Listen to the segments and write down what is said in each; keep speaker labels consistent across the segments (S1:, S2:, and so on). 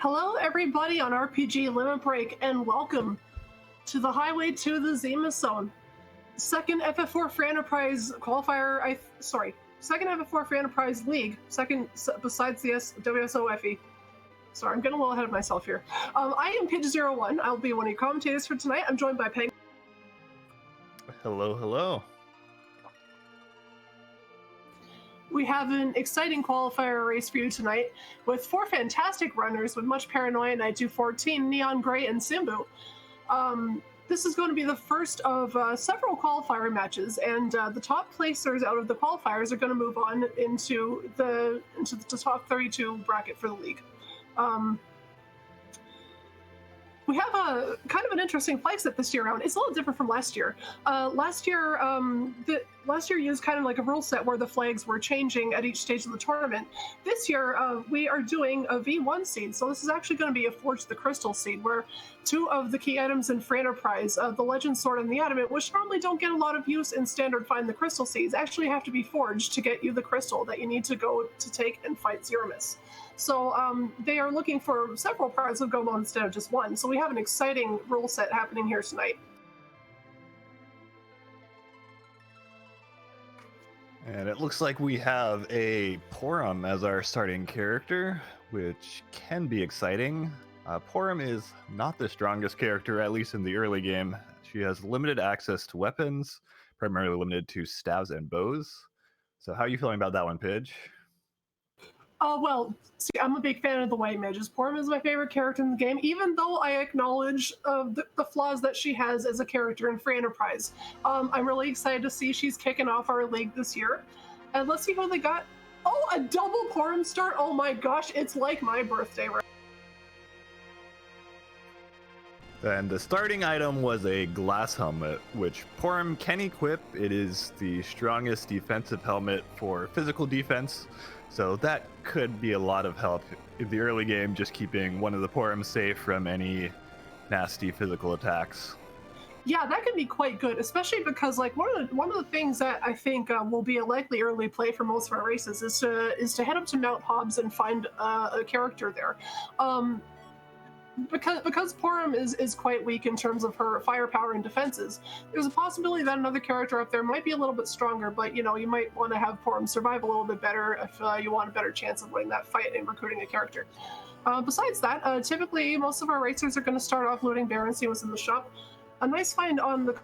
S1: Hello, everybody on RPG Limit Break, and welcome to the highway to the Zemus zone. Second FF4 for Enterprise qualifier. Second FF4 for Enterprise League. Second besides the WSOFE. Sorry, I'm getting a little ahead of myself here. I am Pidge01. I'll be one of your commentators for tonight. I'm joined by Peg.
S2: Hello, hello.
S1: We have an exciting qualifier race for you tonight with four fantastic runners with MuchParanoia, Knight 214, Neon Grey, and Simbu. This is going to be the first of several qualifier matches, and the top placers out of the qualifiers are going to move on into the top 32 bracket for the league. We have a kind of an interesting playset this year around. It's a little different from last year. Last year used kind of like a rule set where the flags were changing at each stage of the tournament. This year, we are doing a V1 seed. So this is actually going to be a Forge the Crystal seed, where two of the key items in Free Enterprise, the Legend Sword and the Adamant, which normally don't get a lot of use in standard Find the Crystal seeds, actually have to be forged to get you the crystal that you need to go to take and fight Zeromus. So they are looking for several parts of Gomo instead of just one. So we have an exciting rule set happening here tonight.
S2: And it looks like we have a Porum as our starting character, which can be exciting. Porum is not the strongest character, at least in the early game. She has limited access to weapons, primarily limited to staves and bows. So how are you feeling about that one, Pidge?
S1: Well, see, I'm a big fan of the White Mages. Porum is my favorite character in the game, even though I acknowledge the flaws that she has as a character in Free Enterprise. I'm really excited to see she's kicking off our league this year. And let's see who they got. Oh, a double Porum start? Oh my gosh, it's like my birthday, right?
S2: And the starting item was a glass helmet, which Porum can equip. It is the strongest defensive helmet for physical defense. So that could be a lot of help in the early game, just keeping one of the Porums safe from any nasty physical attacks.
S1: Yeah, that can be quite good, especially because like one of the things that I think will be a likely early play for most of our races is to head up to Mount Hobbs and find a character there. Because Porum is quite weak in terms of her firepower and defenses, there's a possibility that another character up there might be a little bit stronger, but you might want to have Porum survive a little bit better if you want a better chance of winning that fight and recruiting a character. Besides that, typically most of our racers are going to start off looting Baron, see what's in the shop. A nice find on the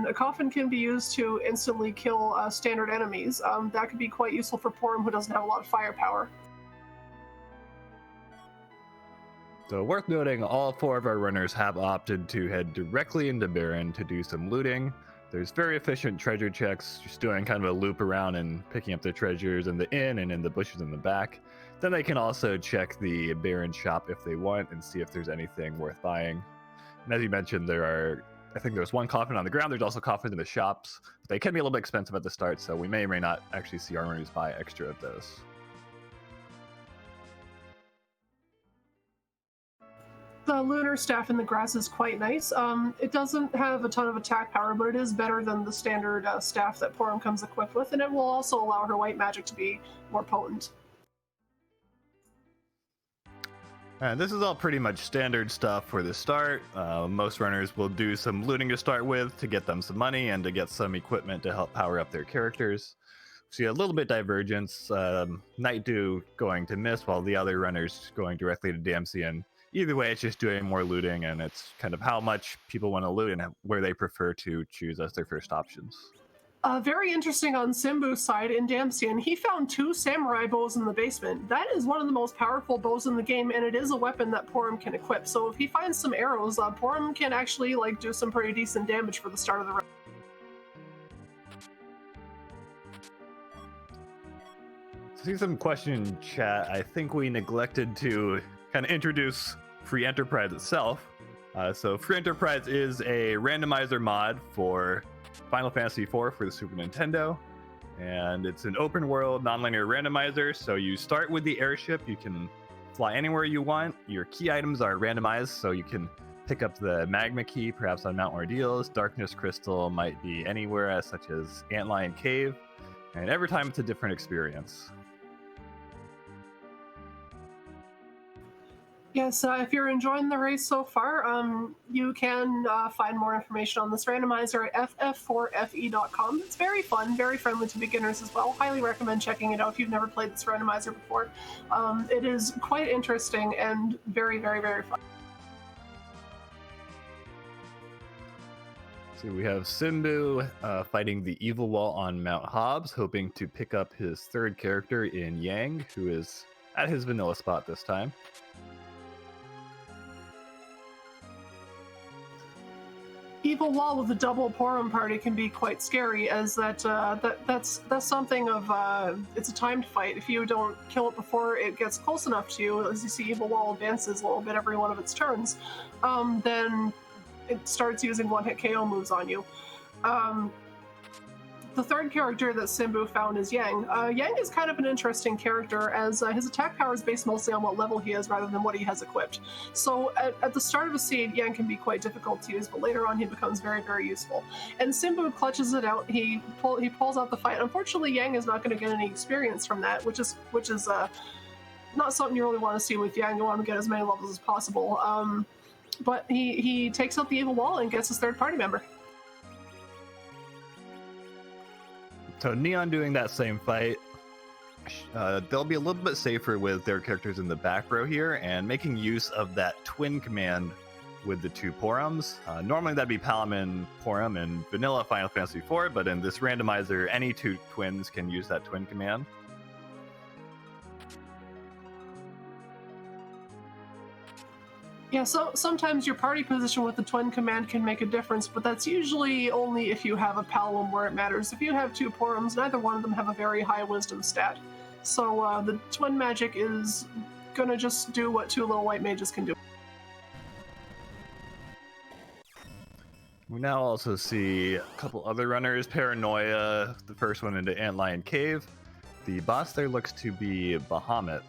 S1: a coffin can be used to instantly kill standard enemies. That could be quite useful for Porum, who doesn't have a lot of firepower.
S2: So worth noting, all four of our runners have opted to head directly into Baron to do some looting. There's very efficient treasure checks, just doing kind of a loop around and picking up the treasures in the inn and in the bushes in the back. Then they can also check the Baron shop if they want and see if there's anything worth buying. And as you mentioned, I think there's one coffin on the ground. There's also coffins in the shops. They can be a little bit expensive at the start, so we may or may not actually see our runners buy extra of those.
S1: The lunar staff in the grass is quite nice. It doesn't have a ton of attack power, but it is better than the standard staff that Porum comes equipped with, and it will also allow her white magic to be more potent.
S2: And this is all pretty much standard stuff for the start. Most runners will do some looting to start with to get them some money and to get some equipment to help power up their characters. See a little bit divergence. Knight Do going to miss while the other runners going directly to Dempsey, and either way, it's just doing more looting, and it's kind of how much people want to loot and where they prefer to choose as their first options.
S1: Very interesting on Simbu's side in Damsian. He found two samurai bows in the basement. That is one of the most powerful bows in the game, and it is a weapon that Porum can equip. So if he finds some arrows, Porum can actually do some pretty decent damage for the start of the round.
S2: See some question in chat. I think we neglected to kind of introduce Free Enterprise itself. So Free Enterprise is a randomizer mod for Final Fantasy IV for the Super Nintendo, and it's an open world nonlinear randomizer. So you start with the airship, you can fly anywhere you want. Your key items are randomized, so you can pick up the magma key perhaps on Mount Ordeals. Darkness crystal might be anywhere, such as Antlion Cave, and every time it's a different experience.
S1: Yes, if you're enjoying the race so far, you can find more information on this randomizer at FF4FE.com. It's very fun, very friendly to beginners as well. Highly recommend checking it out if you've never played this randomizer before. It is quite interesting and very, very, very fun.
S2: So we have Simbu fighting the evil wall on Mount Hobbs, hoping to pick up his third character in Yang, who is at his vanilla spot this time.
S1: Evil wall with a double Porum party can be quite scary, as that's something of it's a timed fight. If you don't kill it before it gets close enough to you, as you see evil wall advances a little bit every one of its turns, then it starts using one-hit KO moves on you. The third character that Simbu found is Yang. Yang is kind of an interesting character, as his attack power is based mostly on what level he is rather than what he has equipped. So at the start of a seed, Yang can be quite difficult to use, but later on he becomes very, very useful. And Simbu clutches it out. He pulls out the fight. Unfortunately, Yang is not going to get any experience from that, which is not something you really want to see with Yang. You want to get as many levels as possible. But he takes out the evil wall and gets his third party member.
S2: So Neon doing that same fight, they'll be a little bit safer with their characters in the back row here and making use of that twin command with the two Porums. Normally that'd be Palamon Porum in vanilla Final Fantasy IV, but in this randomizer, any two twins can use that twin command.
S1: Yeah, so sometimes your party position with the twin command can make a difference, but that's usually only if you have a Palamon where it matters. If you have two Porums, neither one of them have a very high wisdom stat. So the twin magic is gonna just do what two little white mages can do.
S2: We now also see a couple other runners. Paranoia, the first one into Antlion Cave. The boss there looks to be Bahamut.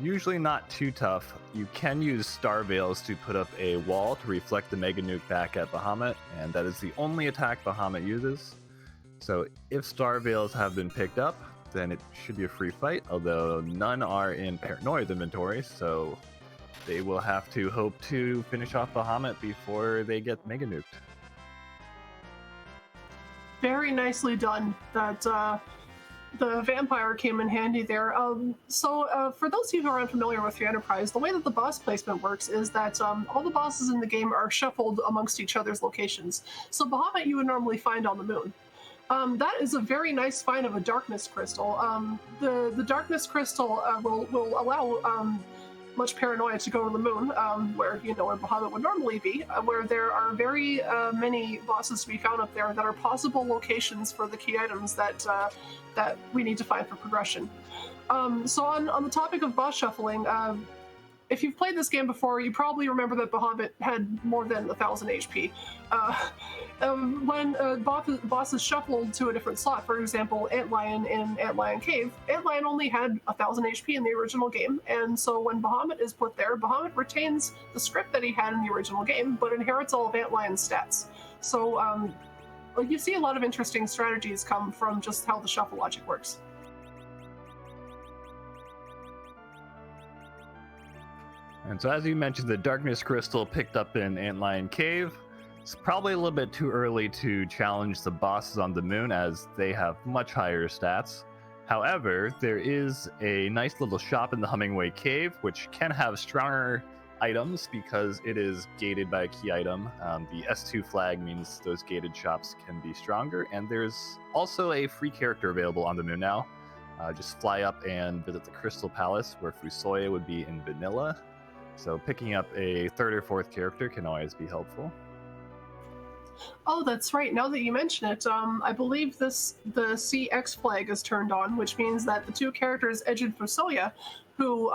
S2: Usually not too tough. You can use Star Veils to put up a wall to reflect the Mega Nuke back at Bahamut, and that is the only attack Bahamut uses. So if Star Veils have been picked up, then it should be a free fight, although none are in Paranoia's inventory, so they will have to hope to finish off Bahamut before they get Mega Nuked.
S1: Very nicely done. That the vampire came in handy there. For those of you who are unfamiliar with the Enterprise, the way that the boss placement works is that all the bosses in the game are shuffled amongst each other's locations. So Bahamut you would normally find on the moon. That is a very nice find of a darkness crystal. The darkness crystal will allow MuchParanoia to go to the moon, where Bahamut would normally be, where there are very many bosses to be found up there that are possible locations for the key items that we need to find for progression. So on the topic of boss shuffling, if you've played this game before, you probably remember that Bahamut had more than 1,000 HP. When boss is shuffled to a different slot, for example, Antlion in Antlion Cave, Antlion only had 1,000 HP in the original game, and so when Bahamut is put there, Bahamut retains the script that he had in the original game, but inherits all of Antlion's stats. So you see a lot of interesting strategies come from just how the shuffle logic works.
S2: And so as you mentioned, the Darkness Crystal picked up in Antlion Cave. It's probably a little bit too early to challenge the bosses on the moon as they have much higher stats. However, there is a nice little shop in the Hummingway Cave, which can have stronger items because it is gated by a key item. The S2 flag means those gated shops can be stronger, and there's also a free character available on the moon now. Just fly up and visit the Crystal Palace, where Fusoya would be in vanilla. So picking up a third or fourth character can always be helpful.
S1: Oh, that's right. Now that you mention it, I believe the CX flag is turned on, which means that the two characters, Edge and Fusoya, who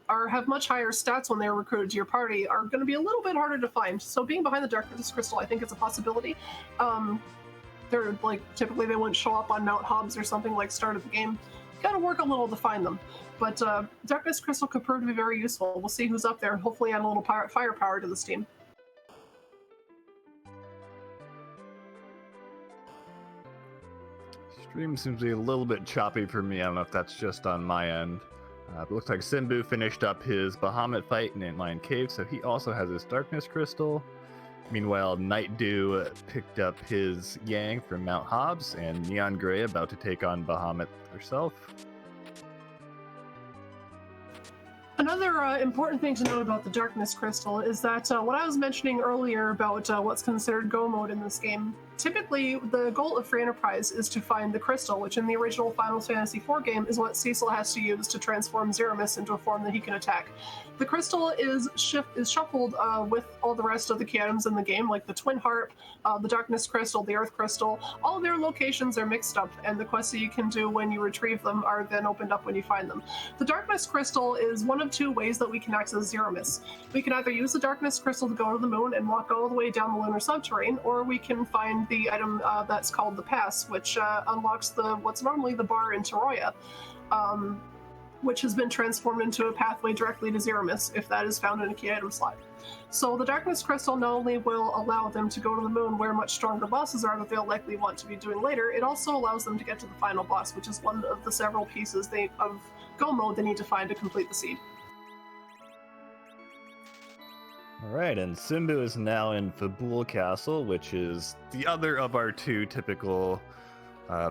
S1: have much higher stats when they're recruited to your party, are going to be a little bit harder to find. So being behind the Darkness Crystal, I think it's a possibility. They're typically they wouldn't show up on Mount Hobbs or something like start of the game. Got to work a little to find them. But Darkness Crystal could prove to be very useful. We'll see who's up there. Hopefully add a little firepower to this team.
S2: Stream seems to be a little bit choppy for me. I don't know if that's just on my end. It looks like Simbu finished up his Bahamut fight in Antlion Cave, so he also has his Darkness Crystal. Meanwhile, Night Dew picked up his Yang from Mount Hobbs, and Neon Grey about to take on Bahamut herself.
S1: Another important thing to note about the Darkness Crystal is that what I was mentioning earlier about what's considered Go mode in this game, typically the goal of Free Enterprise is to find the crystal, which in the original Final Fantasy IV game is what Cecil has to use to transform Zeromus into a form that he can attack. The crystal is shuffled with all the rest of the key items in the game, like the Twin Harp, the Darkness Crystal, the Earth Crystal. All of their locations are mixed up, and the quests that you can do when you retrieve them are then opened up when you find them. The Darkness Crystal is one of two ways that we can access Zeromus. We can either use the Darkness Crystal to go to the moon and walk all the way down the lunar subterrane, or we can find the item that's called the Pass, which unlocks what's normally the bar in Toroya, which has been transformed into a pathway directly to Zeromus if that is found in a key item slot. So the Darkness Crystal not only will allow them to go to the moon where much stronger bosses are that they'll likely want to be doing later, it also allows them to get to the final boss, which is one of the several pieces of Go mode they need to find to complete the seed.
S2: Alright, and Simbu is now in Fabul Castle, which is the other of our two typical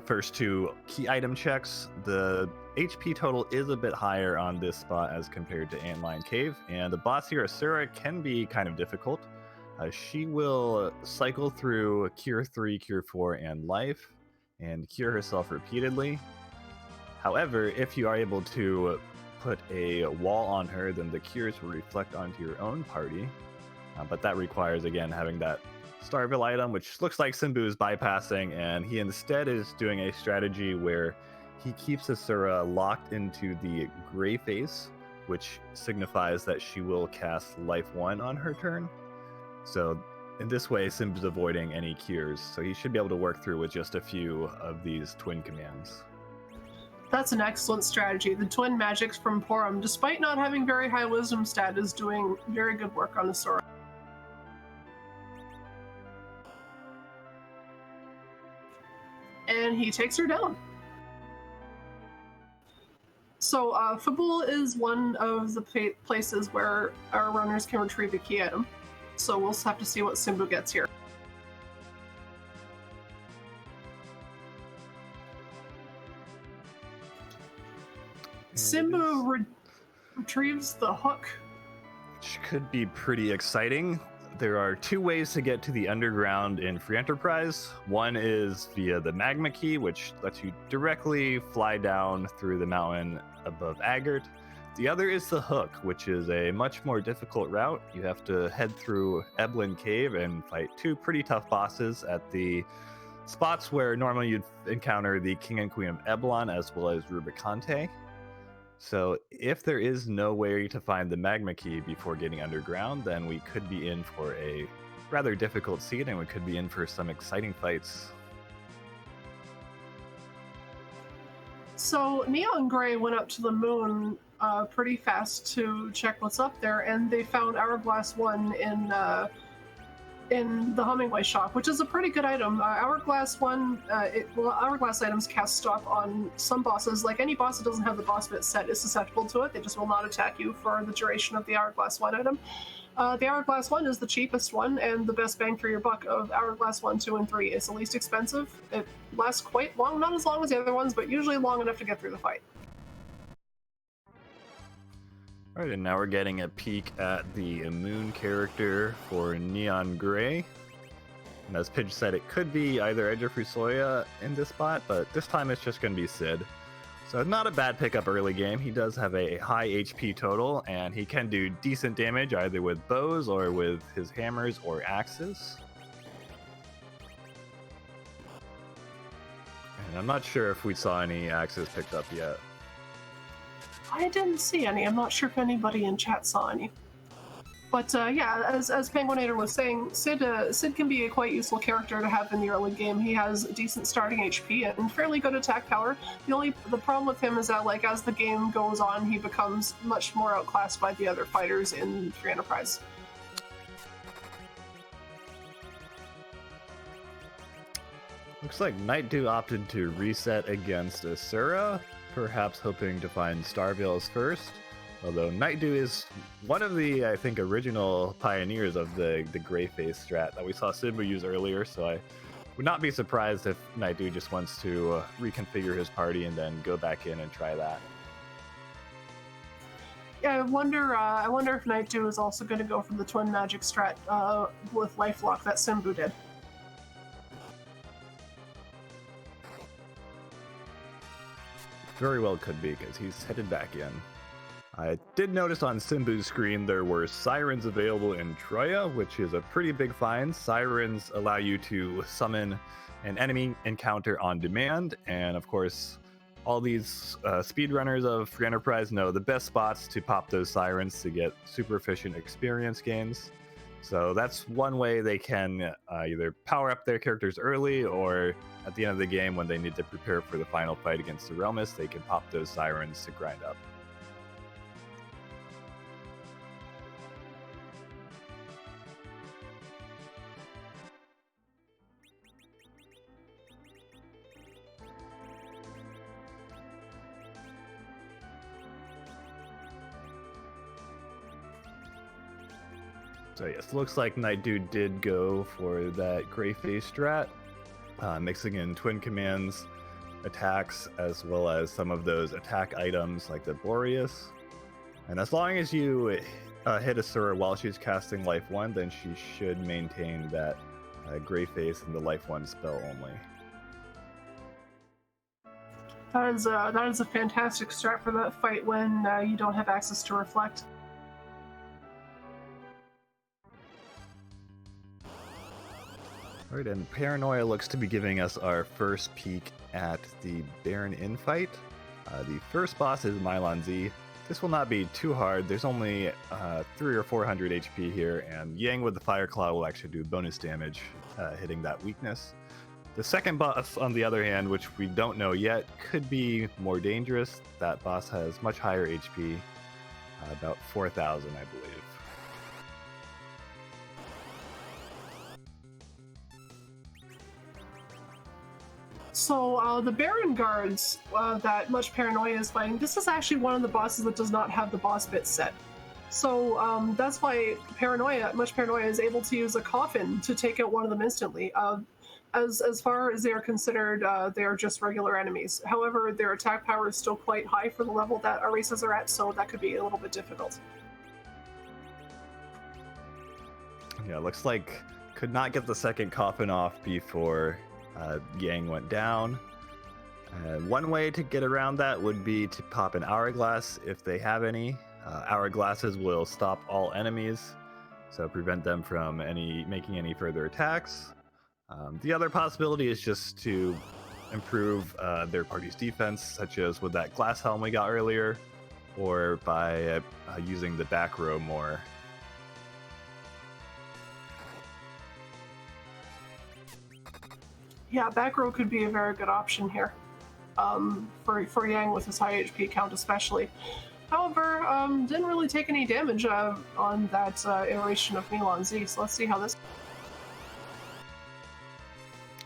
S2: first two key item checks. The HP total is a bit higher on this spot as compared to Antlion Cave, and the boss here, Asura, can be kind of difficult. She will cycle through Cure 3, Cure 4, and Life, and cure herself repeatedly. However, if you are able to put a wall on her, then the cures will reflect onto your own party. But that requires, again, having that Starville item, which looks like Simbu is bypassing, and he instead is doing a strategy where he keeps Asura locked into the gray face, which signifies that she will cast Life 1 on her turn. So in this way, Simbu's avoiding any cures, so he should be able to work through with just a few of these twin commands.
S1: That's an excellent strategy. The twin magics from Porum, despite not having very high wisdom stat, is doing very good work on Asura. And he takes her down. So Fabul is one of the places where our runners can retrieve a key item. So we'll have to see what Simbu gets here. Simbu retrieves the hook.
S2: Which could be pretty exciting. There are two ways to get to the underground in Free Enterprise. One is via the Magma Key, which lets you directly fly down through the mountain above Agert. The other is the hook, which is a much more difficult route. You have to head through Eblan Cave and fight two pretty tough bosses at the spots where normally you'd encounter the King and Queen of Eblan as well as Rubicante. So if there is no way to find the Magma Key before getting underground, then we could be in for a rather difficult seed, and we could be in for some exciting fights.
S1: So Neon Grey went up to the moon pretty fast to check what's up there, and they found Hourglass 1 in the Hummingway shop, which is a pretty good item. Hourglass 1, Hourglass items cast stop on some bosses. Like any boss that doesn't have the boss bit set is susceptible to it. They just will not attack you for the duration of the Hourglass 1 item. The Hourglass 1 is the cheapest one and the best bang for your buck of Hourglass 1, 2, and 3. It's the least expensive. It lasts quite long, not as long as the other ones, but usually long enough to get through the fight.
S2: Alright, and now we're getting a peek at the moon character for Neon Grey. And as Pidge said, it could be either Edge or Fusoya in this spot, but this time it's just going to be Sid. So not a bad pickup early game. He does have a high HP total, and he can do decent damage either with bows or with his hammers or axes. And I'm not sure if we saw any axes picked up yet.
S1: I didn't see any. I'm not sure if anybody in chat saw any. But yeah, as Penguinator was saying, Sid can be a quite useful character to have in the early game. He has decent starting HP and fairly good attack power. The problem with him is that, like, as the game goes on, he becomes much more outclassed by the other fighters in Free Enterprise.
S2: Looks like Night Dew opted to reset against Asura. perhaps hoping to find Starveils first. Although Nightdew is one of the, I think, original pioneers of the gray face strat that we saw Simbu use earlier, so I would not be surprised if Nightdew just wants to reconfigure his party and then go back in and try that.
S1: Yeah, I wonder if Nightdew is also going to go for the twin magic strat with Lifelock that Simbu did.
S2: Very well could be, because he's headed back in. I did notice on Simbu's screen there were Sirens available in Troya, which is a pretty big find. Sirens allow you to summon an enemy encounter on demand, and of course, all these speedrunners of Free Enterprise know the best spots to pop those Sirens to get super efficient experience gains. So that's one way they can either power up their characters early, or at the end of the game when they need to prepare for the final fight against Zeromus, they can pop those Sirens to grind up. So yes, looks like Nightdew did go for that gray face strat, mixing in twin commands, attacks, as well as some of those attack items like the Boreas. And as long as you hit Asura while she's casting Life 1, then she should maintain that gray face and the Life 1 spell only.
S1: That is a fantastic strat for that fight when you don't have access to Reflect.
S2: Alright, and Paranoia looks to be giving us our first peek at the Baron infight. The first boss is Mylon Z. This will not be too hard. There's only 300 or 400 HP here, and Yang with the Fire Claw will actually do bonus damage hitting that weakness. The second boss, on the other hand, which we don't know yet, could be more dangerous. That boss has much higher HP, about 4,000, I believe.
S1: So the Baron guards that MuchParanoia is fighting, this is actually one of the bosses that does not have the boss bit set. So that's why MuchParanoia is able to use a coffin to take out one of them instantly. As far as they are considered, they are just regular enemies. However, their attack power is still quite high for the level that our races are at, so that could be a little bit difficult.
S2: Yeah, looks like could not get the second coffin off before Yang went down. One way to get around that would be to pop an hourglass if they have any. Hourglasses will stop all enemies, so prevent them from making any further attacks. The other possibility is just to improve their party's defense, such as with that glass helm we got earlier, or by using the back row more.
S1: Yeah, back row could be a very good option here, for Yang with his high HP count especially. However, didn't really take any damage on that iteration of Mylon Z, so let's see how this...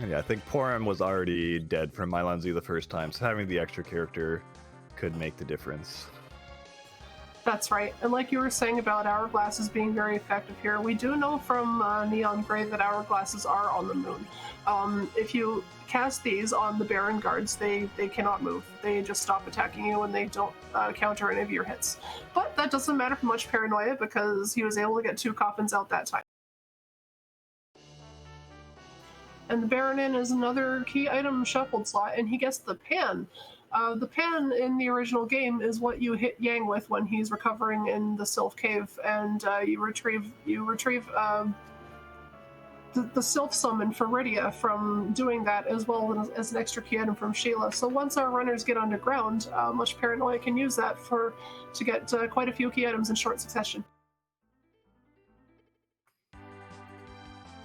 S2: Yeah, I think Porum was already dead from Mylon Z the first time, so having the extra character could make the difference.
S1: That's right, and like you were saying about hourglasses being very effective here, we do know from Neon Grey that hourglasses are on the moon. If you cast these on the Baron guards, they cannot move. They just stop attacking you and they don't counter any of your hits. But that doesn't matter for MuchParanoia because he was able to get 2 coffins out that time. And the Baronin is another key item shuffled slot, and he gets the pan. The pan in the original game is what you hit Yang with when he's recovering in the Sylph Cave, and you retrieve the Sylph summon for Rydia from doing that, as well as an extra key item from Sheila. So once our runners get underground, MuchParanoia can use that to get quite a few key items in short succession.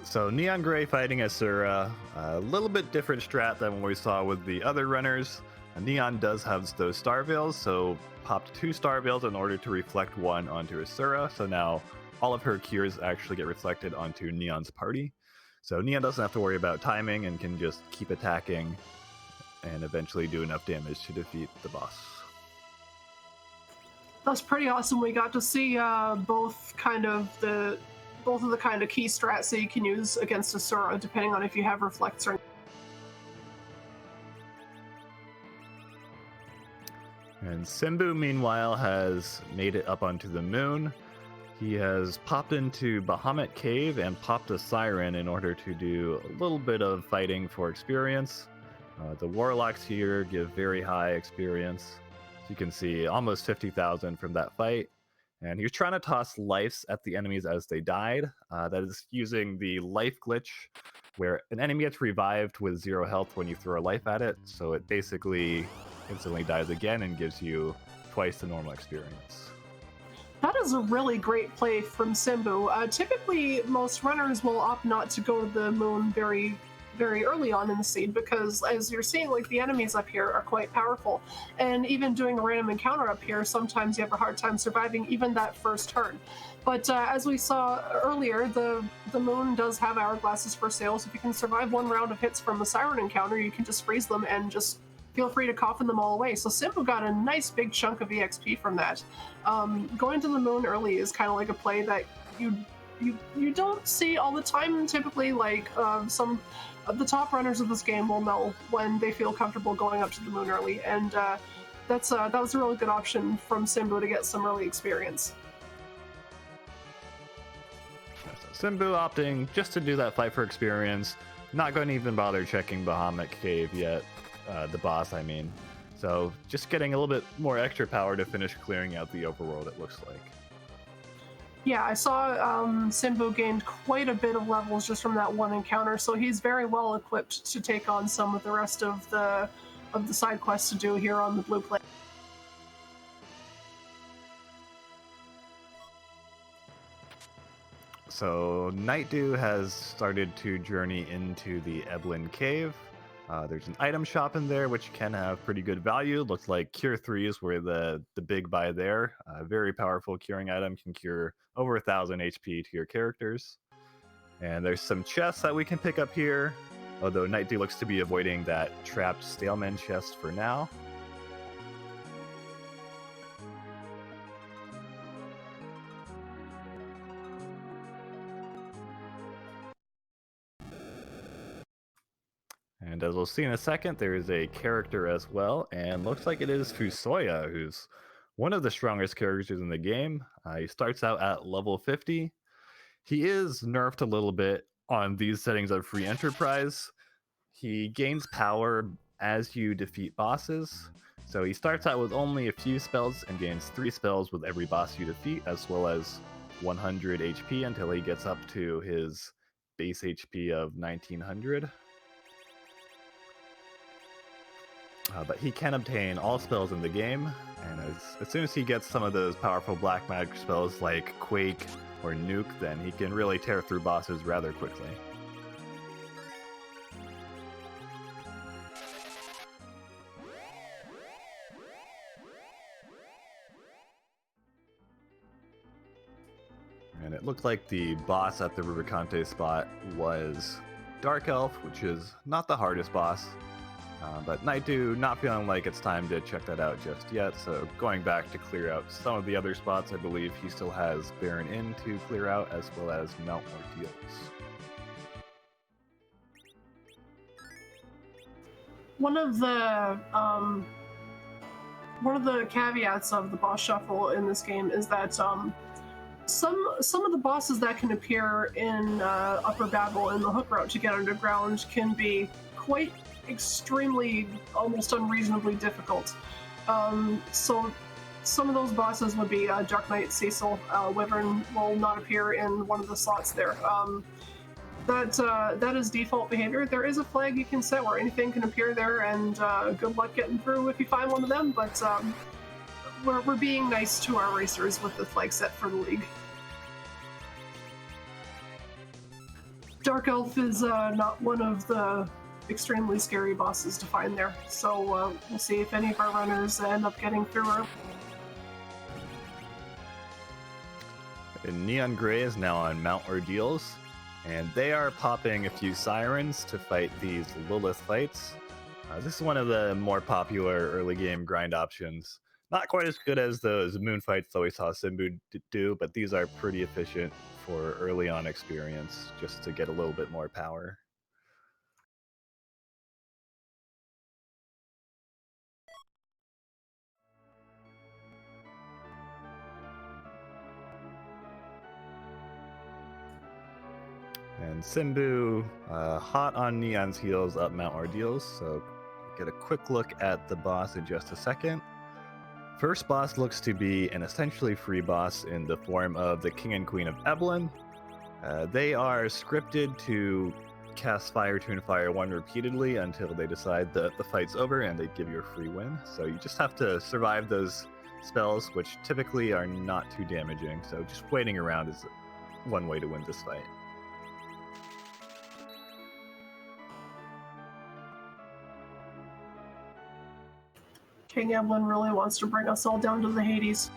S2: So Neon Grey fighting Asura, a little bit different strat than what we saw with the other runners. Neon does have those Starveils, so popped 2 Starveils in order to reflect 1 onto Asura. So now all of her cures actually get reflected onto Neon's party. So Neon doesn't have to worry about timing and can just keep attacking and eventually do enough damage to defeat the boss.
S1: That's pretty awesome. We got to see both of the kind of key strats that you can use against Asura, depending on if you have reflects or.
S2: And Simbu, meanwhile, has made it up onto the moon. He has popped into Bahamut Cave and popped a siren in order to do a little bit of fighting for experience. The warlocks here give very high experience. As you can see, almost 50,000 from that fight. And he was trying to toss lives at the enemies as they died. That is using the life glitch, where an enemy gets revived with 0 health when you throw a life at it. So it basically instantly dies again and gives you twice the normal experience.
S1: That is a really great play from Simbu. Typically, most runners will opt not to go to the moon very early on in the seed, because as you're seeing, like, the enemies up here are quite powerful, and even doing a random encounter up here, sometimes you have a hard time surviving even that first turn. But as we saw earlier, the moon does have hourglasses for sale, so if you can survive 1 round of hits from a siren encounter, you can just freeze them and just feel free to coffin them all away. So Simbu got a nice big chunk of EXP from that. Going to the moon early is kind of like a play that you don't see all the time. Typically, like, some of the top runners of this game will know when they feel comfortable going up to the moon early, and that was a really good option from Simbu to get some early experience.
S2: So Simbu opting just to do that fight for experience, not going to even bother checking Bahamut Cave yet, the boss, I mean. So just getting a little bit more extra power to finish clearing out the overworld, it looks like.
S1: Yeah, I saw Simbu gained quite a bit of levels just from that one encounter, so he's very well equipped to take on some of the rest of the side quests to do here on the blue plate.
S2: So Nightdew has started to journey into the Eblan cave. There's an item shop in there which can have pretty good value. Looks like Cure 3s were the big buy there. Very powerful curing item, can cure over 1,000 HP to your characters. And there's some chests that we can pick up here, although Nightdew looks to be avoiding that trapped Staleman chest for now. And as we'll see in a second, there is a character as well, and looks like it is Fusoya, who's one of the strongest characters in the game. He starts out at level 50. He is nerfed a little bit on these settings of free enterprise. He gains power as you defeat bosses. So he starts out with only a few spells and gains 3 spells with every boss you defeat, as well as 100 HP until he gets up to his base HP of 1900. But he can obtain all spells in the game, and as soon as he gets some of those powerful black magic spells like Quake or Nuke, then he can really tear through bosses rather quickly. And it looked like the boss at the Rubicante spot was Dark Elf, which is not the hardest boss. But Nightdew not feeling like it's time to check that out just yet, so going back to clear out some of the other spots. I believe he still has Baron Inn to clear out, as well as Mount Ordeals.
S1: One of the caveats of the boss shuffle in this game is that some of the bosses that can appear in Upper Babel in the hook route to get underground can be quite extremely, almost unreasonably difficult. So some of those bosses would be Dark Knight Cecil. Wyvern will not appear in one of the slots there. That is default behavior. There is a flag you can set where anything can appear there, and good luck getting through if you find one of them, but we're being nice to our racers with the flag set for the league. Dark Elf is not one of the extremely scary bosses to find there, so we'll see if any of our runners end up getting through her.
S2: And neongrey is now on Mount Ordeals, and they are popping a few sirens to fight these Lilith fights. This is one of the more popular early game grind options. Not quite as good as those moon fights that we saw Simbu do, but these are pretty efficient for early on experience, just to get a little bit more power. And Simbu, hot on Neon's heels up Mount Ordeals, so get a quick look at the boss in just a second. First boss looks to be an essentially free boss in the form of the King and Queen of Eblan. They are scripted to cast Fire, Tune Fire 1 repeatedly until they decide that the fight's over and they give you a free win. So you just have to survive those spells, which typically are not too damaging. So just waiting around is one way to win this fight.
S1: King Eblan really wants to bring us all down to the Hades.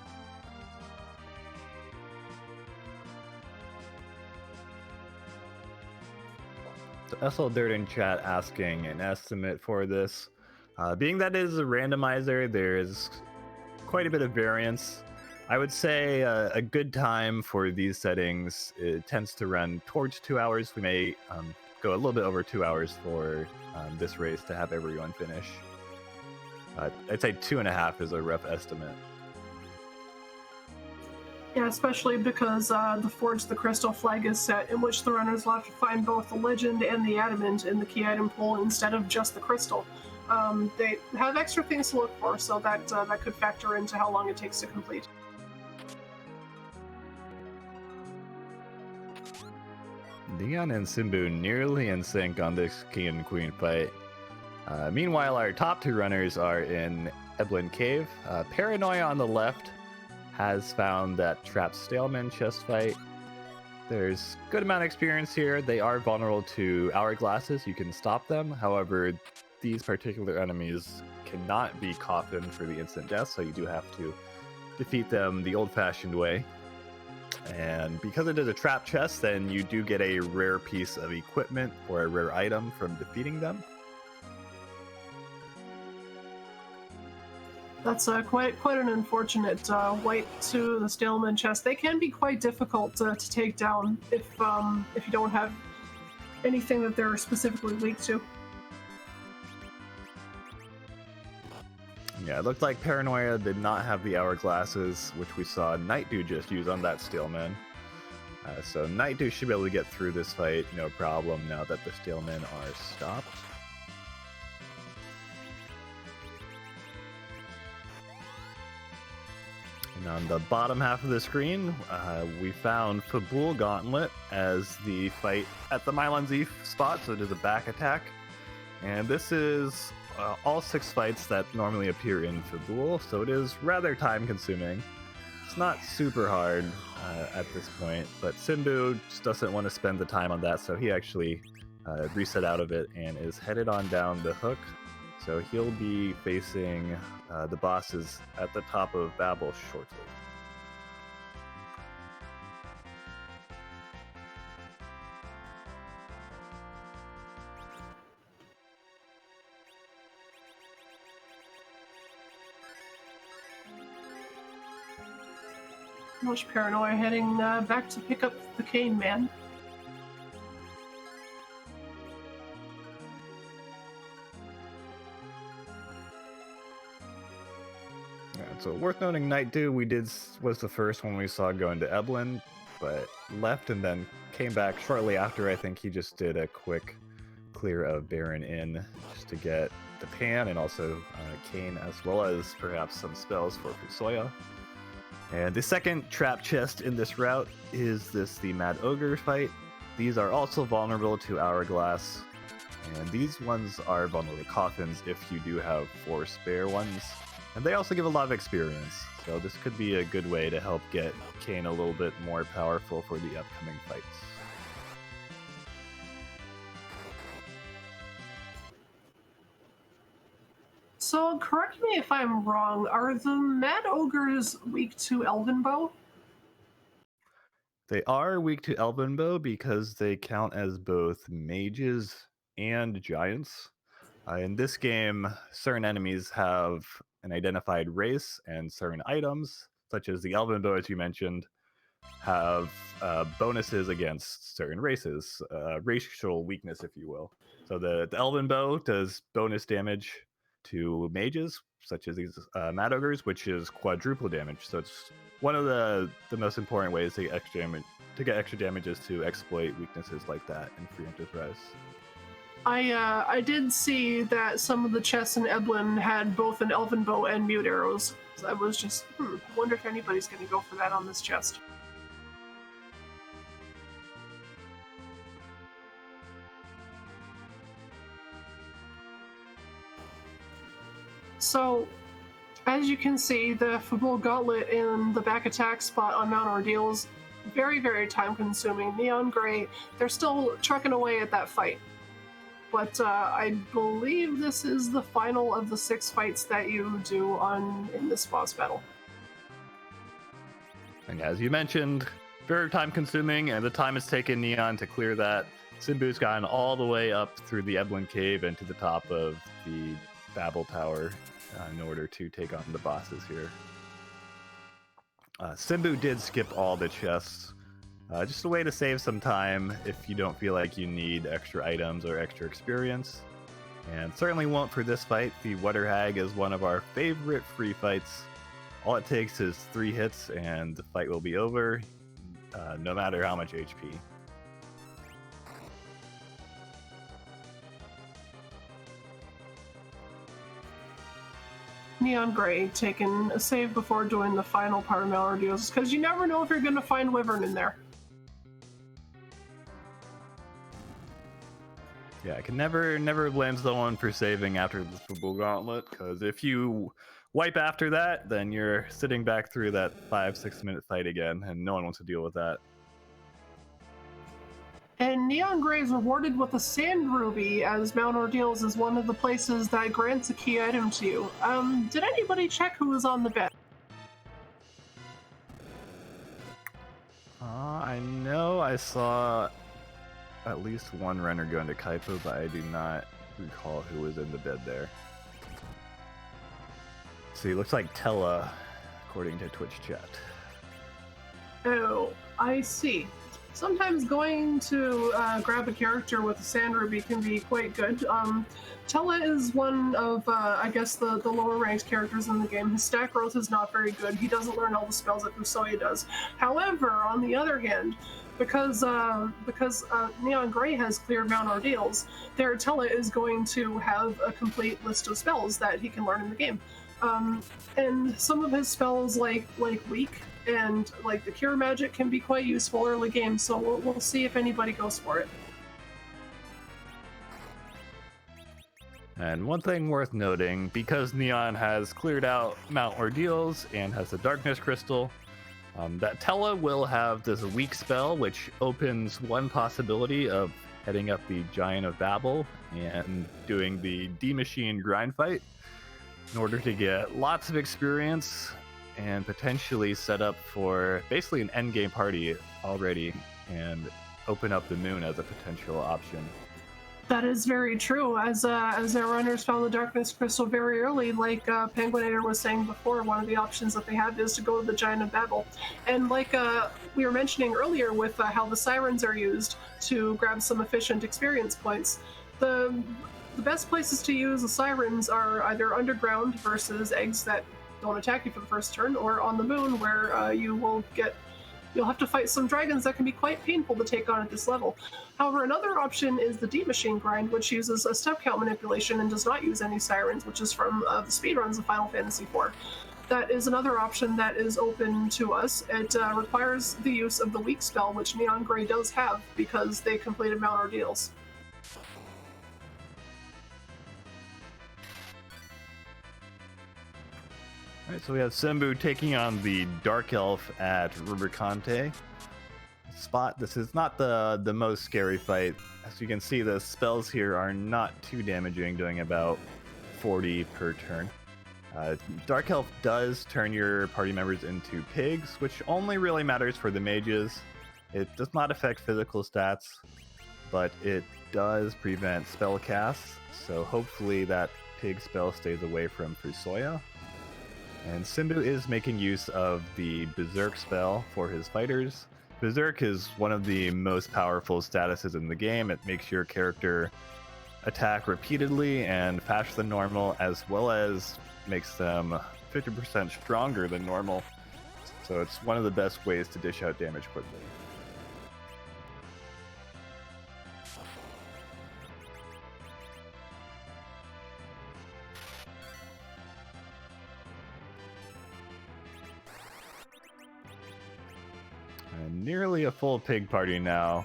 S2: So SL Dirt in chat asking an estimate for this. Being that it is a randomizer, there is quite a bit of variance. I would say a good time for these settings, it tends to run towards 2 hours. We may go a little bit over 2 hours for this race to have everyone finish. I'd say 2.5 is a rough estimate.
S1: Yeah, especially because the Forge the Crystal flag is set, in which the runners will have to find both the legend and the adamant in the key item pool instead of just the crystal. They have extra things to look for, so that could factor into how long it takes to complete.
S2: Neon and Simbu nearly in sync on this King and Queen fight. Meanwhile, our top two runners are in Eblan Cave. Paranoia on the left has found that trapped Staleman chest fight. There's good amount of experience here. They are vulnerable to hourglasses. You can stop them. However, these particular enemies cannot be coffined for the instant death, so you do have to defeat them the old-fashioned way. And because it is a trap chest, then you do get a rare piece of equipment or a rare item from defeating them.
S1: That's quite an unfortunate white to the Staleman chest. They can be quite difficult to take down if you don't have anything that they're specifically weak to.
S2: Yeah, it looked like Paranoia did not have the hourglasses, which we saw Nightdew just use on that Staleman. So Nightdew should be able to get through this fight, no problem, now that the Stalemen are stopped. And on the bottom half of the screen, we found Fabul Gauntlet as the fight at the Mylon Z spot, so it is a back attack. And this is all 6 fights that normally appear in Fabul, so it is rather time consuming. It's not super hard at this point, but Simbu just doesn't want to spend the time on that, so he actually reset out of it and is headed on down the hook. So he'll be facing the bosses at the top of Babel shortly.
S1: MuchParanoia heading back to pick up the Cane Man.
S2: So worth noting, Nightdew was the first one we saw go into Eblan, but left and then came back shortly after. I think he just did a quick clear of Baron Inn just to get the Pan and also Kane, as well as perhaps some spells for Fusoya. And the second trap chest in this route is the Mad Ogre fight. These are also vulnerable to Hourglass, and these ones are vulnerable to coffins if you do have 4 spare ones. And they also give a lot of experience, so this could be a good way to help get Kane a little bit more powerful for the upcoming fights.
S1: So, correct me if I'm wrong, are the Mad Ogres weak to Elven Bow?
S2: They are weak to Elven Bow because they count as both mages and giants. In this game, certain enemies have an identified race, and certain items, such as the Elven Bow, as you mentioned, have bonuses against certain races, racial weakness, if you will. So the Elven Bow does bonus damage to mages, such as these Mad Ogres, which is quadruple damage. So it's one of the most important ways to get extra damage is to exploit weaknesses like that in Free Enterprise.
S1: I did see that some of the chests in Eblan had both an Elven Bow and mute arrows. So I was just, I wonder if anybody's going to go for that on this chest. So, as you can see, the Fabul Gauntlet in the back attack spot on Mount Ordeal is very, very time-consuming. Neon Grey, they're still trucking away at that fight. But I believe this is the final of the 6 fights that you do in this boss battle.
S2: And as you mentioned, very time-consuming, and the time it's taken Neon to clear that. Simbu's gotten all the way up through the Eblan Cave and to the top of the Babel Tower in order to take on the bosses here. Simbu did skip all the chests, just a way to save some time if you don't feel like you need extra items or extra experience. And certainly won't for this fight. The Water Hag is one of our favorite free fights. All it takes is 3 hits and the fight will be over, no matter how much HP.
S1: Neon Grey taking a save before doing the final part of Mount Ordeal, because you never know if you're going to find Wyvern in there.
S2: Yeah, I can never blame someone for saving after the Fabul Gauntlet, because if you wipe after that, then you're sitting back through that 5-6 minute fight again, and no one wants to deal with that.
S1: And Neon Grey is rewarded with a Sand Ruby, as Mount Ordeals is one of the places that grants a key item to you. Did anybody check who was on the bed?
S2: I know I saw at least one runner go into Kaipo, but I do not recall who was in the bed there. See, looks like Tella, according to Twitch chat.
S1: Oh, I see. Sometimes going to grab a character with a Sand Ruby can be quite good. Tella is one of, I guess, the lower ranked characters in the game. His stack growth is not very good. He doesn't learn all the spells that Fusoya does. However, on the other hand, because Neon Grey has cleared Mount Ordeals, their Tella is going to have a complete list of spells that he can learn in the game. And some of his spells, like Weak and like the Cure Magic, can be quite useful early game, so we'll see if anybody goes for it.
S2: And one thing worth noting, because Neon has cleared out Mount Ordeals and has the Darkness Crystal, that Tella will have this weak spell, which opens one possibility of heading up the Giant of Babel and doing the D-Machine grind fight in order to get lots of experience and potentially set up for basically an endgame party already and open up the moon as a potential option.
S1: That is very true. As our runners found the Darkness Crystal very early, like Penguinator was saying before, one of the options that they have is to go to the Giant of Babel. And like we were mentioning earlier with how the Sirens are used to grab some efficient experience points, the best places to use the Sirens are either underground versus eggs that don't attack you for the first turn, or on the moon where you'll have to fight some dragons that can be quite painful to take on at this level. However, another option is the D-Machine grind, which uses a step count manipulation and does not use any Sirens, which is from the speedruns of Final Fantasy IV. That is another option that is open to us. It requires the use of the Weak spell, which Neon Grey does have because they completed Mount Ordeals.
S2: Alright, so we have Simbu taking on the Dark Elf at Rubricante spot. This is not the most scary fight. As you can see, the spells here are not too damaging, doing about 40 per turn. Dark Elf does turn your party members into pigs, which only really matters for the mages. It does not affect physical stats, but it does prevent spell casts, so hopefully that pig spell stays away from Fusoya. And Simbu is making use of the Berserk spell for his fighters. Berserk is one of the most powerful statuses in the game. It makes your character attack repeatedly and faster than normal, as well as makes them 50% stronger than normal. So it's one of the best ways to dish out damage quickly. And nearly a full pig party now.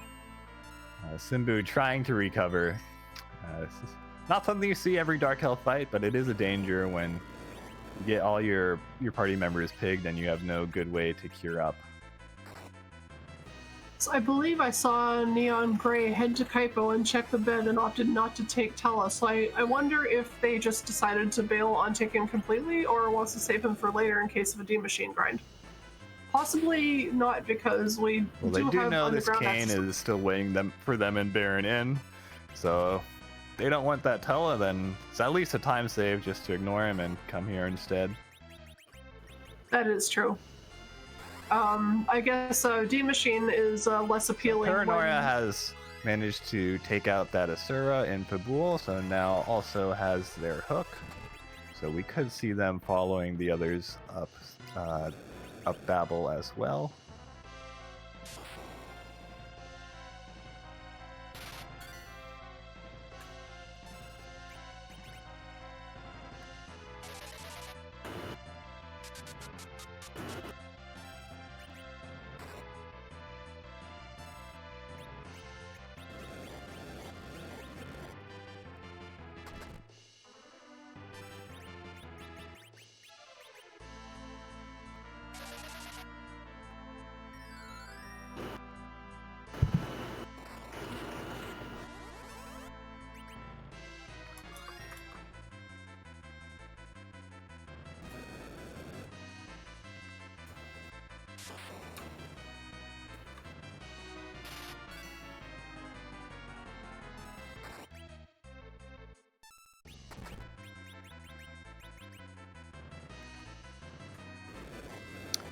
S2: Simbu trying to recover. This is not something you see every Dark Elf fight, but it is a danger when you get all your party members pigged and you have no good way to cure up.
S1: So I believe I saw Neon Gray head to Kaipo and check the bed and opted not to take Tella, so I wonder if they just decided to bail on taking him completely or wants to save him for later in case of a D-Machine grind. Possibly not, because we
S2: do
S1: have
S2: know this
S1: underground
S2: Kane
S1: access.
S2: is still waiting for them in Baron Inn, so if they don't want that Tella, then it's at least a time save just to ignore him and come here instead.
S1: That is true. I guess D-Machine is less appealing.
S2: Paranoia has managed to take out that Asura in Pabul, so now also has their hook. So we could see them following the others up Babel as well.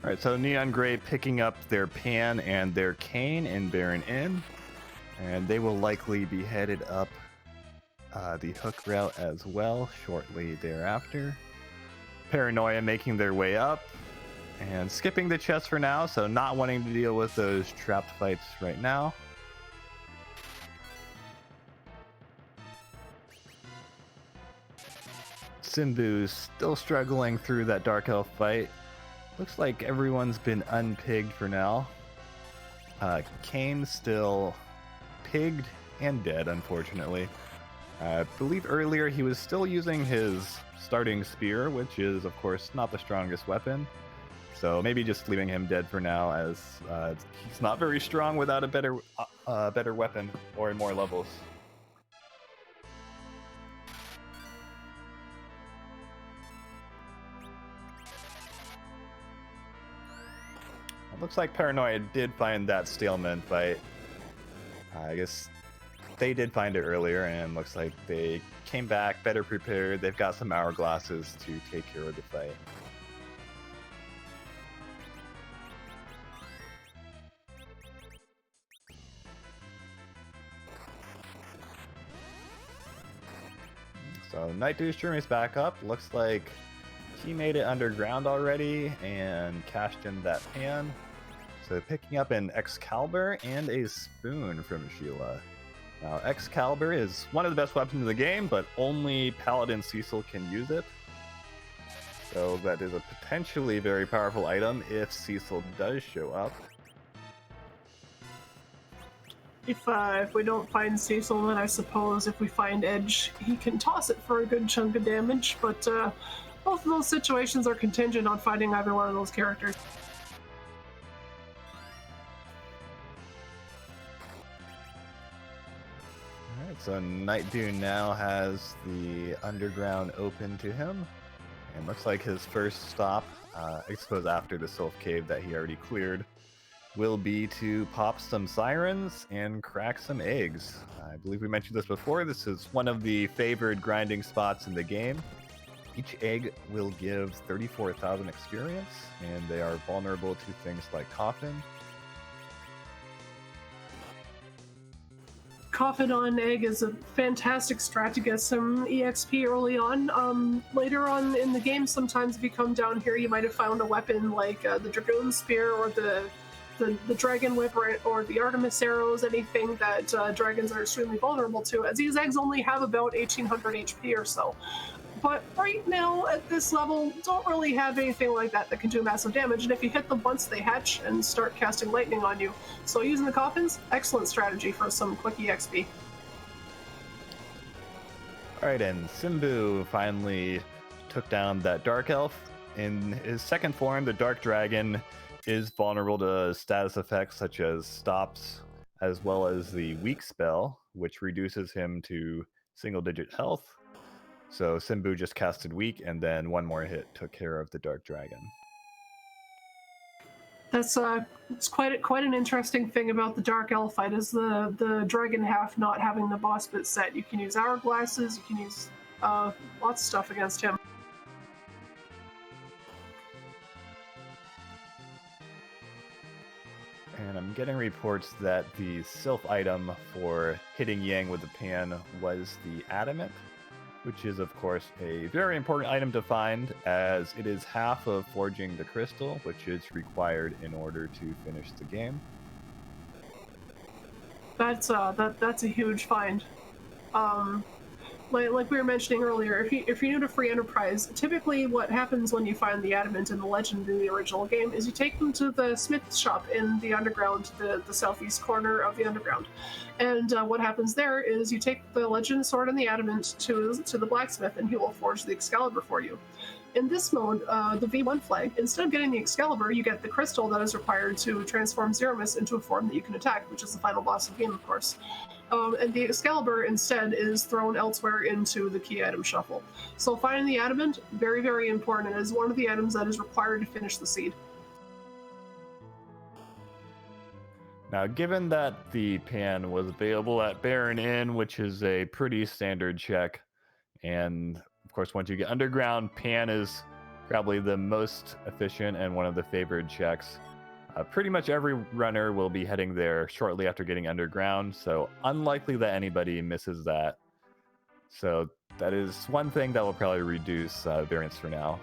S2: Alright, so Neon Gray picking up their Pan and their Cane in Baron Inn, and they will likely be headed up the hook route as well shortly thereafter. Paranoia making their way up and skipping the chest for now, so not wanting to deal with those trapped fights right now. Simbu's still struggling through that Dark Elf fight. Looks like everyone's been unpigged for now. Kane's still pigged and dead, unfortunately. I believe earlier he was still using his starting spear, which is, of course, not the strongest weapon. So maybe just leaving him dead for now, as he's not very strong without a better weapon or in more levels. Looks like Paranoia did find that Stalemate fight. I guess they did find it earlier, and looks like they came back better prepared. They've got some hourglasses to take care of the fight. So Night Dew's Journey is back up. Looks like he made it underground already and cashed in that Pan. So picking up an Excalibur and a Spoon from Sheila. Now Excalibur is one of the best weapons in the game, but only Paladin Cecil can use it. So that is a potentially very powerful item if Cecil does show up.
S1: If we don't find Cecil, then I suppose if we find Edge, he can toss it for a good chunk of damage, but both of those situations are contingent on finding either one of those characters.
S2: Alright, so Night Dew now has the underground open to him. And looks like his first stop, I suppose after the Sylph Cave that he already cleared, will be to pop some sirens and crack some eggs. I believe we mentioned this before. This is one of the favored grinding spots in the game. Each egg will give 34,000 experience, and they are vulnerable to things like Coffin.
S1: Coffin on egg is a fantastic strat to get some EXP early on. Later on in the game, sometimes if you come down here, you might have found a weapon like the Dragoon Spear or the Dragon Whip or the Artemis Arrows, anything that dragons are extremely vulnerable to, as these eggs only have about 1800 HP or so. But right now, at this level, don't really have anything like that can do massive damage, and if you hit them once, they hatch and start casting lightning on you. So using the coffins, excellent strategy for some quick EXP.
S2: Alright, and Simbu finally took down that Dark Elf. In his second form, the Dark Dragon is vulnerable to status effects such as stops, as well as the weak spell, which reduces him to single-digit health. So Simbu just casted weak, and then one more hit took care of the Dark Dragon.
S1: That's it's quite an interesting thing about the Dark Elf fight is the dragon half not having the boss bit set. You can use hourglasses, you can use lots of stuff against him.
S2: And I'm getting reports that the Sylph item for hitting Yang with the pan was the Adamant, which is, of course, a very important item to find, as it is half of forging the crystal, which is required in order to finish the game.
S1: That's a huge find. Like we were mentioning earlier, if you're new to Free Enterprise, typically what happens when you find the Adamant in the Legend in the original game is you take them to the smith shop in the underground, the southeast corner of the underground. And what happens there is you take the Legend sword and the Adamant to the blacksmith, and he will forge the Excalibur for you. In this mode, the V1 flag, instead of getting the Excalibur, you get the crystal that is required to transform Zeromus into a form that you can attack, which is the final boss of the game, of course. And the Excalibur instead is thrown elsewhere into the key item shuffle. So finding the Adamant, very, very important. It is one of the items that is required to finish the seed.
S2: Now, given that the pan was available at Baron Inn, which is a pretty standard check, and of course, once you get underground, pan is probably the most efficient and one of the favored checks. Pretty much every runner will be heading there shortly after getting underground, so unlikely that anybody misses that. So that is one thing that will probably reduce variance for now.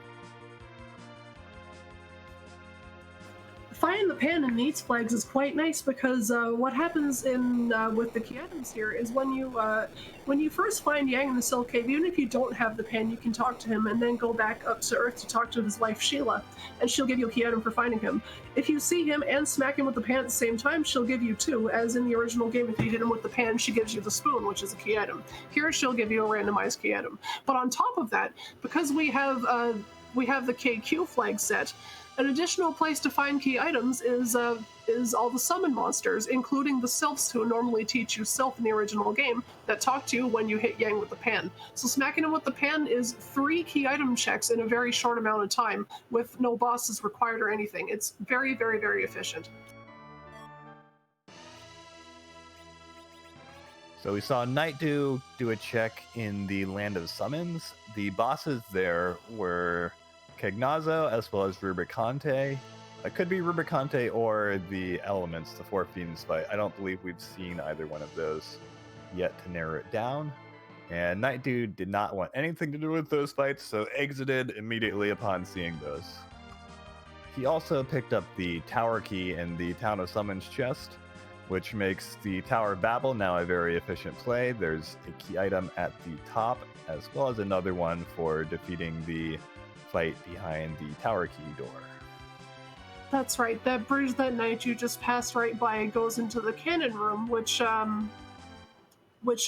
S1: Finding the pan in needs flags is quite nice because what happens with the key items here is when you first find Yang in the Silk Cave, even if you don't have the pan, you can talk to him and then go back up to Earth to talk to his wife Sheila, and she'll give you a key item for finding him. If you see him and smack him with the pan at the same time, she'll give you two, as in the original game, if you hit him with the pan, she gives you the spoon, which is a key item. Here, she'll give you a randomized key item. But on top of that, because we have the KQ flag set, an additional place to find key items is all the summon monsters, including the sylphs who normally teach you Sylph in the original game that talk to you when you hit Yang with the pan. So smacking him with the pan is 3 key item checks in a very short amount of time with no bosses required or anything. It's very, very, very efficient.
S2: So we saw Nightdew do a check in the Land of Summons. The bosses there were Kegnazo as well as Rubicante. It could be Rubicante or the Elements, the Four Fiends fight. I don't believe we've seen either one of those yet to narrow it down. And Nightdew did not want anything to do with those fights, so exited immediately upon seeing those. He also picked up the Tower Key in the Town of Summons chest, which makes the Tower of Babel now a very efficient play. There's a key item at the top, as well as another one for defeating the fight behind the Tower Key door.
S1: That's right. That bridge that night you just passed right by goes into the cannon room, which starts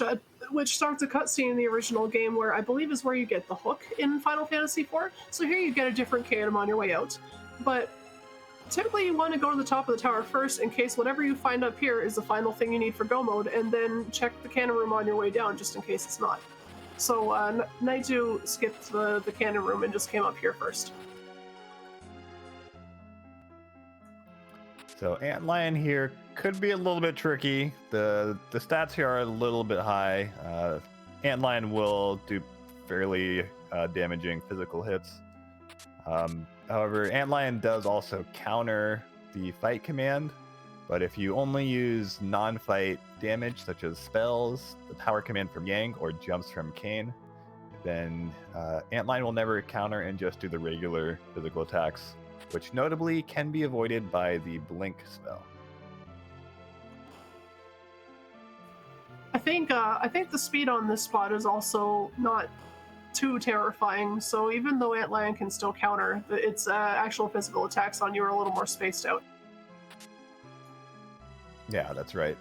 S1: a cutscene in the original game, where I believe is where you get the hook in Final Fantasy IV. So here you get a different key item on your way out. But typically you want to go to the top of the tower first, in case whatever you find up here is the final thing you need for go mode, and then check the cannon room on your way down, just in case it's not. So Nightdew skipped the cannon room and just came up here first.
S2: So Antlion here could be a little bit tricky. The stats here are a little bit high. Antlion will do fairly damaging physical hits. However, Antlion does also counter the fight command, but if you only use non-fight damage such as spells, the power command from Yang, or jumps from Kane, then Antlion will never counter and just do the regular physical attacks, which notably can be avoided by the blink spell.
S1: I think the speed on this spot is also not too terrifying. So even though Antlion can still counter, its actual physical attacks on you are a little more spaced out.
S2: Yeah, that's right.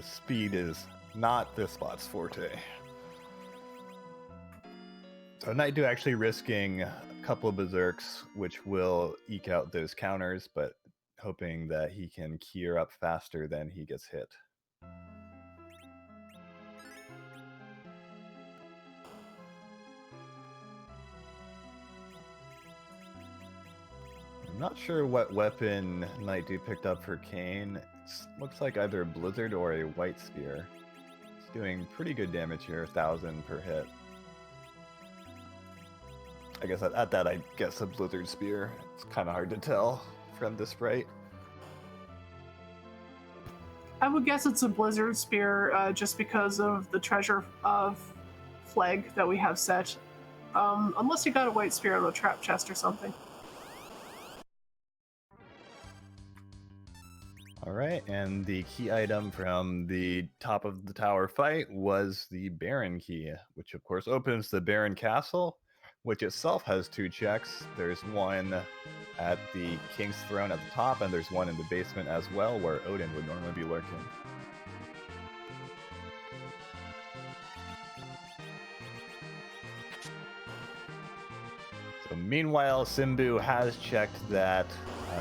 S2: Speed is not this spot's forte. So Knight Do actually risking a couple of berserks, which will eke out those counters, but hoping that he can gear up faster than he gets hit. I'm not sure what weapon Knight Do picked up for Kane. It looks like either a Blizzard or a White Spear. It's doing pretty good damage here, 1,000 per hit. I guess at that, I guess a Blizzard Spear. It's kind of hard to tell from the sprite.
S1: I would guess it's a Blizzard Spear just because of the treasure of flag that we have set. Unless you got a White Spear on the trap chest or something.
S2: Alright, and the key item from the top of the tower fight was the Baron key, which of course opens the Baron Castle, which itself has 2 checks. There's one at the King's Throne at the top, and there's one in the basement as well, where Odin would normally be lurking. So meanwhile, Simbu has checked that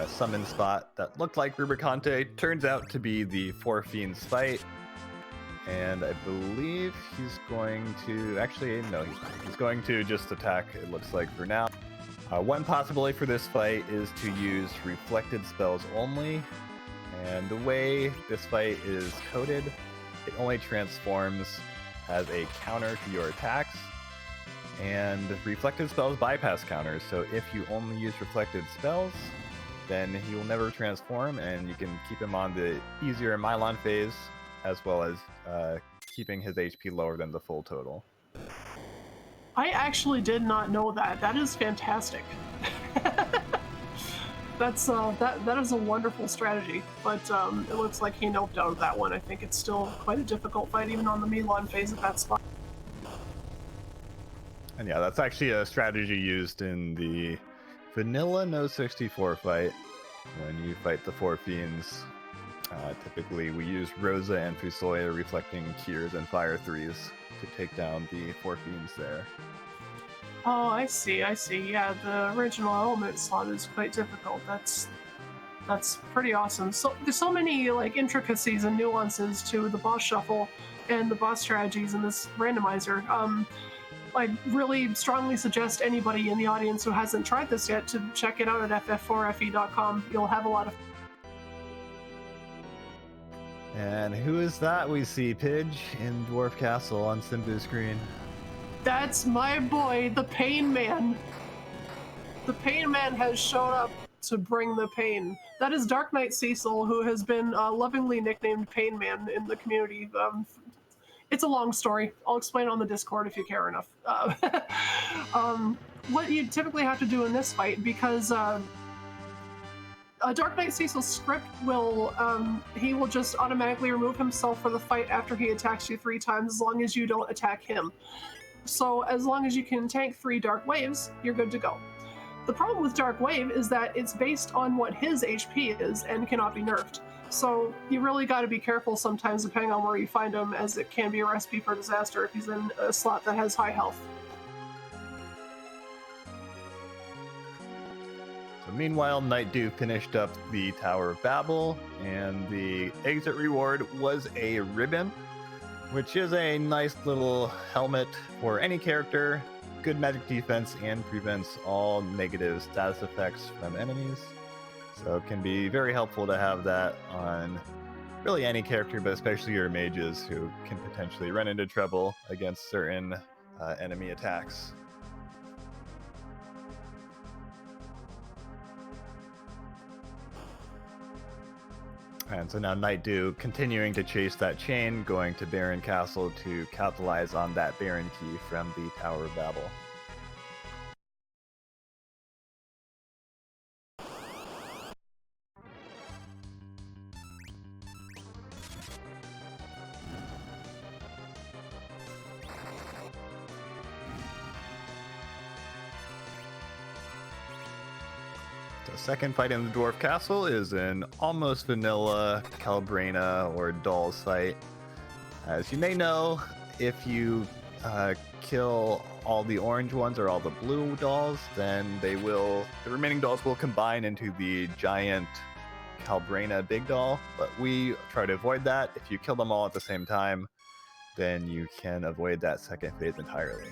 S2: summon spot that looked like Rubicante. Turns out to be the Four Fiends fight. And I believe he's going to... Actually, no, he's not. He's going to just attack, it looks like, for now. One possibility for this fight is to use reflected spells only. And the way this fight is coded, it only transforms as a counter to your attacks. And reflected spells bypass counters, so if you only use reflected spells, then he will never transform, and you can keep him on the easier Mylon phase, as well as keeping his HP lower than the full total.
S1: I actually did not know that. That is fantastic. That is a wonderful strategy, but it looks like he noped out of that one. I think it's still quite a difficult fight, even on the Mylon phase at that spot.
S2: And yeah, that's actually a strategy used in the vanilla No 64 fight. When you fight the Four Fiends, typically we use Rosa and Fusoya reflecting Kiers and Fire 3s to take down the Four Fiends there.
S1: Oh, I see. Yeah, the original element slot is quite difficult. That's pretty awesome. So there's so many like intricacies and nuances to the boss shuffle and the boss strategies in this randomizer. I really strongly suggest anybody in the audience who hasn't tried this yet to check it out at FF4FE.com. You'll have a lot of...
S2: And who is that we see, Pidge, in Dwarf Castle on Simbu's screen?
S1: That's my boy, the Pain Man. The Pain Man has shown up to bring the pain. That is Dark Knight Cecil, who has been lovingly nicknamed Pain Man in the community. It's a long story. I'll explain on the Discord if you care enough. What you typically have to do in this fight, because Dark Knight Cecil's script will, he will just automatically remove himself for the fight after he attacks you 3 times, as long as you don't attack him. So as long as you can tank 3 Dark Waves, you're good to go. The problem with Dark Wave is that it's based on what his HP is and cannot be nerfed. So you really got to be careful sometimes depending on where you find him, as it can be a recipe for disaster if he's in a slot that has high health.
S2: So meanwhile, Knight Do finished up the Tower of Babel, and the exit reward was a ribbon, which is a nice little helmet for any character, good magic defense, and prevents all negative status effects from enemies. So it can be very helpful to have that on really any character, but especially your mages who can potentially run into trouble against certain enemy attacks. And so now Knight Dew continuing to chase that chain, going to Baron Castle to capitalize on that Baron key from the Tower of Babel. The second fight in the Dwarf Castle is an almost vanilla Calbrena or Dolls fight. As you may know, if you kill all the orange ones or all the blue dolls, then the remaining dolls will combine into the giant Calbrena big doll, but we try to avoid that. If you kill them all at the same time, then you can avoid that second phase entirely.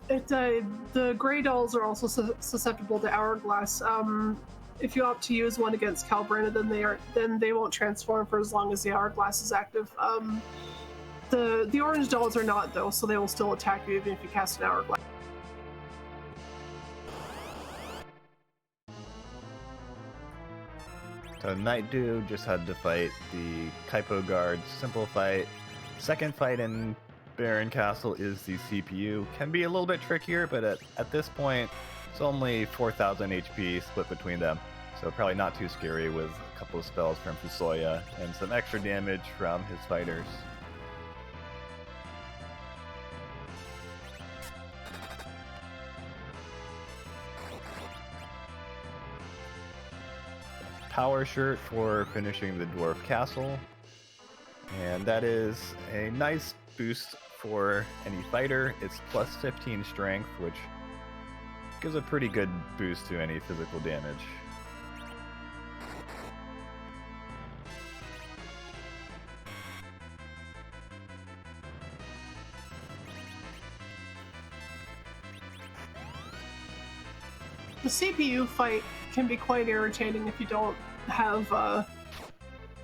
S1: The gray dolls are also susceptible to Hourglass. If you opt to use one against Calbrena, then they won't transform for as long as the Hourglass is active. The orange dolls are not, though, so they will still attack you even if you cast an Hourglass.
S2: So Knight Dew just had to fight the Kaipo Guard simple fight. Second fight in Baron Castle is the CPU. Can be a little bit trickier, but at this point, it's only 4,000 HP split between them. So probably not too scary with a couple of spells from Fusoya and some extra damage from his fighters. Power shirt for finishing the Dwarf Castle. And that is a nice boost for any fighter. It's plus 15 strength, which gives a pretty good boost to any physical damage.
S1: The CPU fight can be quite irritating if you don't have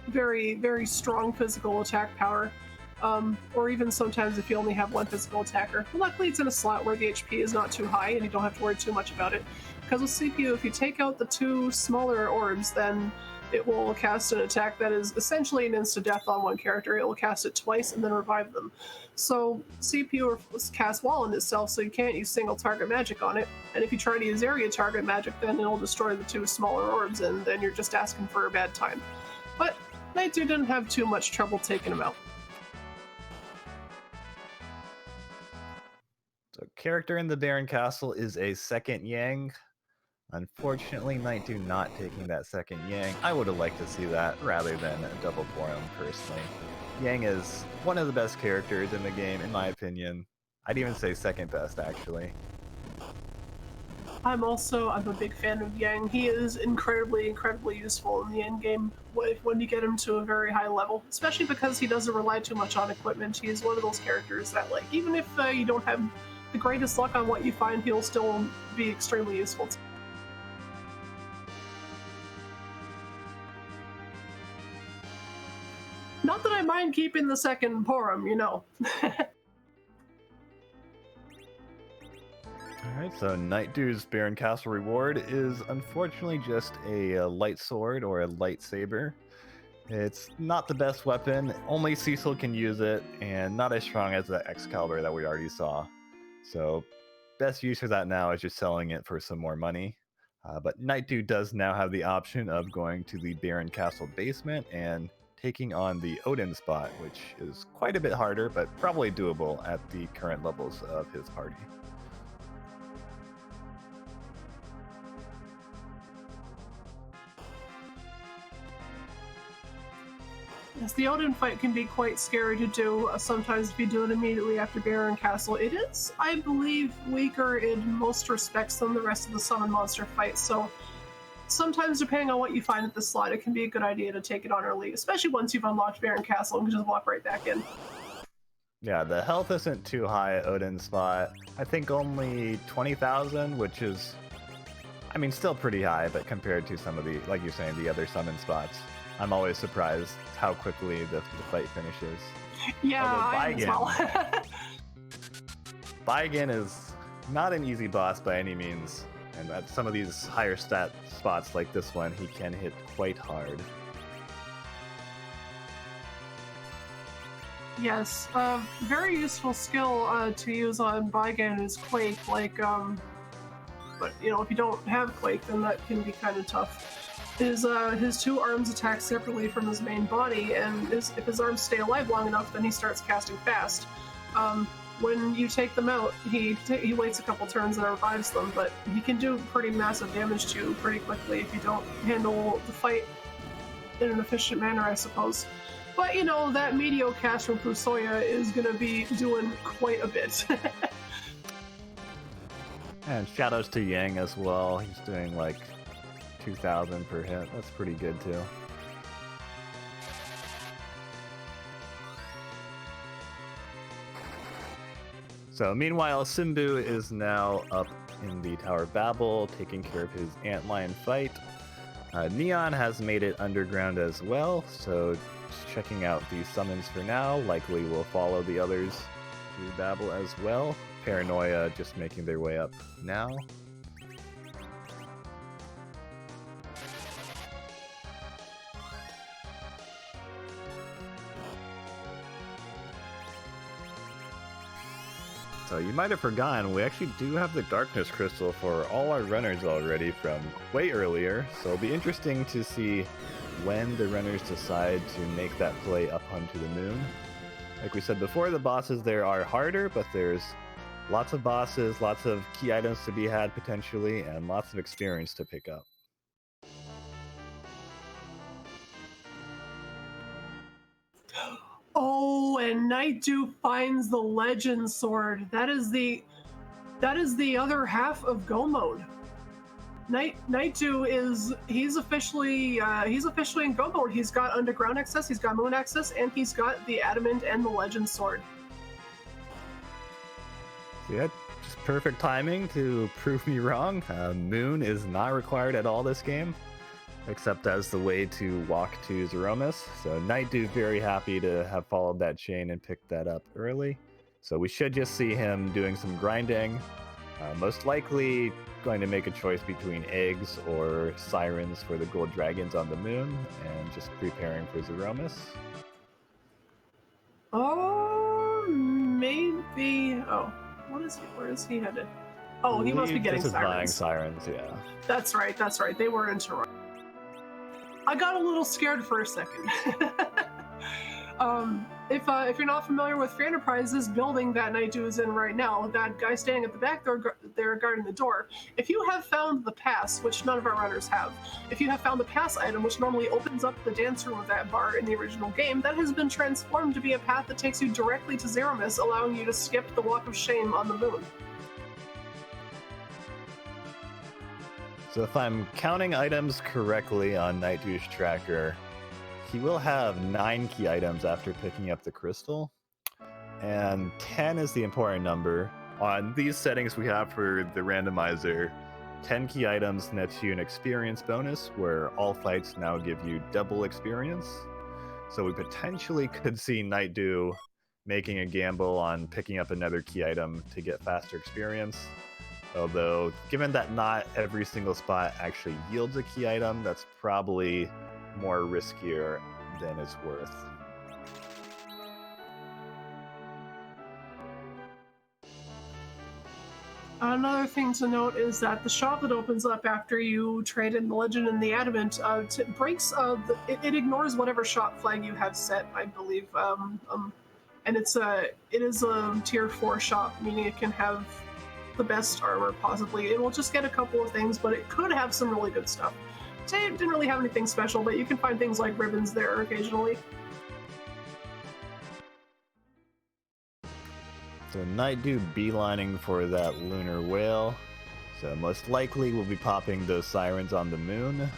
S1: very, very strong physical attack power. Or even sometimes if you only have one physical attacker. But luckily it's in a slot where the HP is not too high and you don't have to worry too much about it. Because with CPU, if you take out the two smaller orbs, then it will cast an attack that is essentially an insta-death on one character. It will cast it twice and then revive them. So CPU casts Wall in itself, so you can't use single target magic on it. And if you try to use area target magic, then it'll destroy the two smaller orbs, and then you're just asking for a bad time. But Knight Dew didn't have too much trouble taking them out.
S2: So character in the Baron Castle is a second Yang. Unfortunately, Knight Dew not taking that second Yang. I would have liked to see that rather than a double Forum personally. Yang is one of the best characters in the game, in my opinion. I'd even say second best, actually.
S1: I'm a big fan of Yang. He is incredibly useful in the end game when you get him to a very high level, especially because he doesn't rely too much on equipment. He is one of those characters that, like, even if you don't have the greatest luck on what you find, he'll still be extremely useful. Not that I mind keeping the second Porum, you know.
S2: Alright, so Knight Dew's Baron Castle reward is unfortunately just a light sword or a lightsaber. It's not the best weapon, only Cecil can use it, and not as strong as the Excalibur that we already saw. So, best use for that now is just selling it for some more money. But Knight Dew does now have the option of going to the Baron Castle basement and taking on the Odin spot, which is quite a bit harder, but probably doable at the current levels of his party.
S1: Yes, the Odin fight can be quite scary to do, sometimes if you do it immediately after Baron Castle. It is, I believe, weaker in most respects than the rest of the summon monster fights, so sometimes depending on what you find at the slot, it can be a good idea to take it on early, especially once you've unlocked Baron Castle and can just walk right back in.
S2: Yeah, the health isn't too high at Odin's spot. I think only 20,000, which is I mean, still pretty high, but compared to some of the, like you're saying, the other summon spots, I'm always surprised how quickly the fight finishes.
S1: Yeah, I am as well.
S2: Baigen is not an easy boss by any means, and at some of these higher stat spots like this one, he can hit quite hard.
S1: Yes, very useful skill to use on Baigen is Quake, like, but, you know, if you don't have Quake, then that can be kind of tough. His two arms attack separately from his main body, and if his arms stay alive long enough, then he starts casting fast. When you take them out, he waits a couple turns and revives them, but he can do pretty massive damage to you pretty quickly if you don't handle the fight in an efficient manner, I suppose. But, you know, that Meteor cast from Fusoya is going to be doing quite a bit.
S2: And shoutouts to Yang as well. He's doing like 2,000 per hit. That's pretty good too. So meanwhile, Simbu is now up in the Tower of Babel, taking care of his antlion fight. Neon has made it underground as well, so just checking out the summons for now. Likely will follow the others to Babel as well. Paranoia just making their way up now. So you might have forgotten, we actually do have the Darkness Crystal for all our runners already from way earlier, so it'll be interesting to see when the runners decide to make that play up onto the moon. Like we said before, the bosses there are harder, but there's lots of bosses, lots of key items to be had potentially, and lots of experience to pick up.
S1: Oh, and Night Dew finds the Legend Sword. That is the other half of Go mode. Night Dew he's officially in Go mode. He's got underground access, he's got moon access, and he's got the Adamant and the Legend Sword.
S2: So yeah, just perfect timing to prove me wrong. Moon is not required at all this game, except as the way to walk to Zeromus. So Night Dew very happy to have followed that chain and picked that up early. So we should just see him doing some grinding. Most likely going to make a choice between eggs or sirens for the gold dragons on the moon, and just preparing for Zeromus.
S1: Oh, maybe. Oh, where is he headed? Oh, he must be getting sirens.
S2: Buying sirens, yeah.
S1: That's right. They were in Toronto. I got a little scared for a second. If you're not familiar with Free Enterprise's building that Night Dew is in right now, that guy standing at the back there guarding the door, if you have found the pass, which none of our runners have, if you have found the pass item, which normally opens up the dance room of that bar in the original game, that has been transformed to be a path that takes you directly to Zeromus, allowing you to skip the Walk of Shame on the moon.
S2: So if I'm counting items correctly on Night Dew's tracker, he will have 9 key items after picking up the crystal, and 10 is the important number. On these settings we have for the randomizer, 10 key items nets you an experience bonus, where all fights now give you double experience. So we potentially could see Night Dew making a gamble on picking up another key item to get faster experience. Although, given that not every single spot actually yields a key item, that's probably more riskier than it's worth.
S1: Another thing to note is that the shop that opens up after you trade in the Legend and the Adamant breaks. It ignores whatever shop flag you have set, I believe, and it is a tier 4 shop, meaning it can have the best armor possibly. It will just get a couple of things, but it could have some really good stuff. Today it didn't really have anything special, but you can find things like ribbons there occasionally.
S2: So Night Dew beelining for that lunar whale. So most likely we'll be popping those sirens on the moon.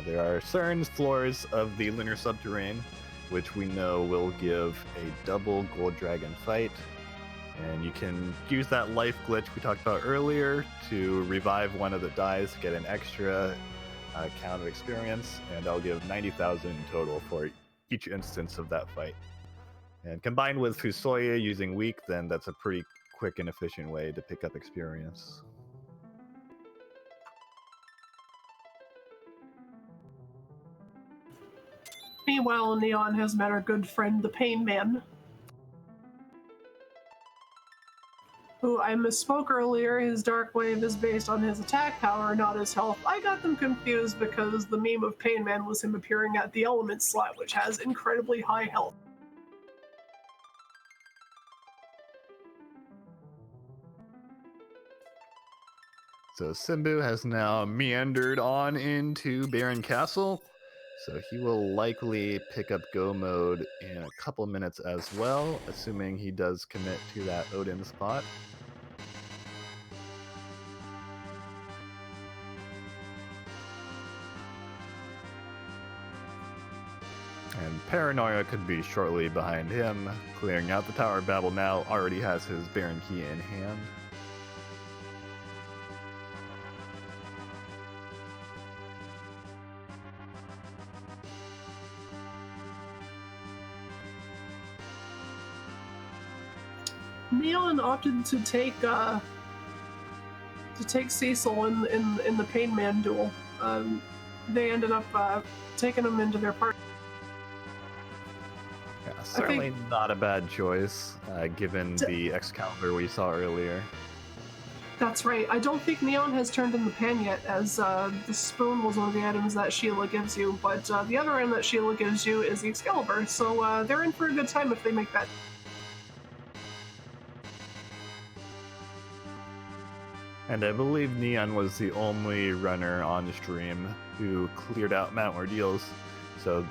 S2: There are certain floors of the lunar subterrane which we know will give a double gold dragon fight. And you can use that life glitch we talked about earlier to revive one of the dies to get an extra count of experience, and I'll give 90,000 in total for each instance of that fight. And combined with Fusoya using weak, then that's a pretty quick and efficient way to pick up experience.
S1: Meanwhile, Neon has met our good friend, the Pain Man, who I misspoke earlier. His Dark Wave is based on his attack power, not his health. I got them confused because the meme of Pain Man was him appearing at the Element slot, which has incredibly high health.
S2: So Simbu has now meandered on into Baron Castle, so he will likely pick up Go mode in a couple minutes as well, assuming he does commit to that Odin spot. And Paranoia could be shortly behind him, clearing out the Tower of Babel now, already has his Baron Key in hand.
S1: Neon opted to take Cecil in the Pain Man duel. They ended up taking him into their party.
S2: Yeah, certainly not a bad choice, given the Excalibur we saw earlier.
S1: That's right. I don't think Neon has turned in the pen yet, as the spoon was one of the items that Sheila gives you, but the other item that Sheila gives you is the Excalibur, so they're in for a good time if they make that.
S2: And I believe Neon was the only runner on the stream who cleared out Mount Ordeals, so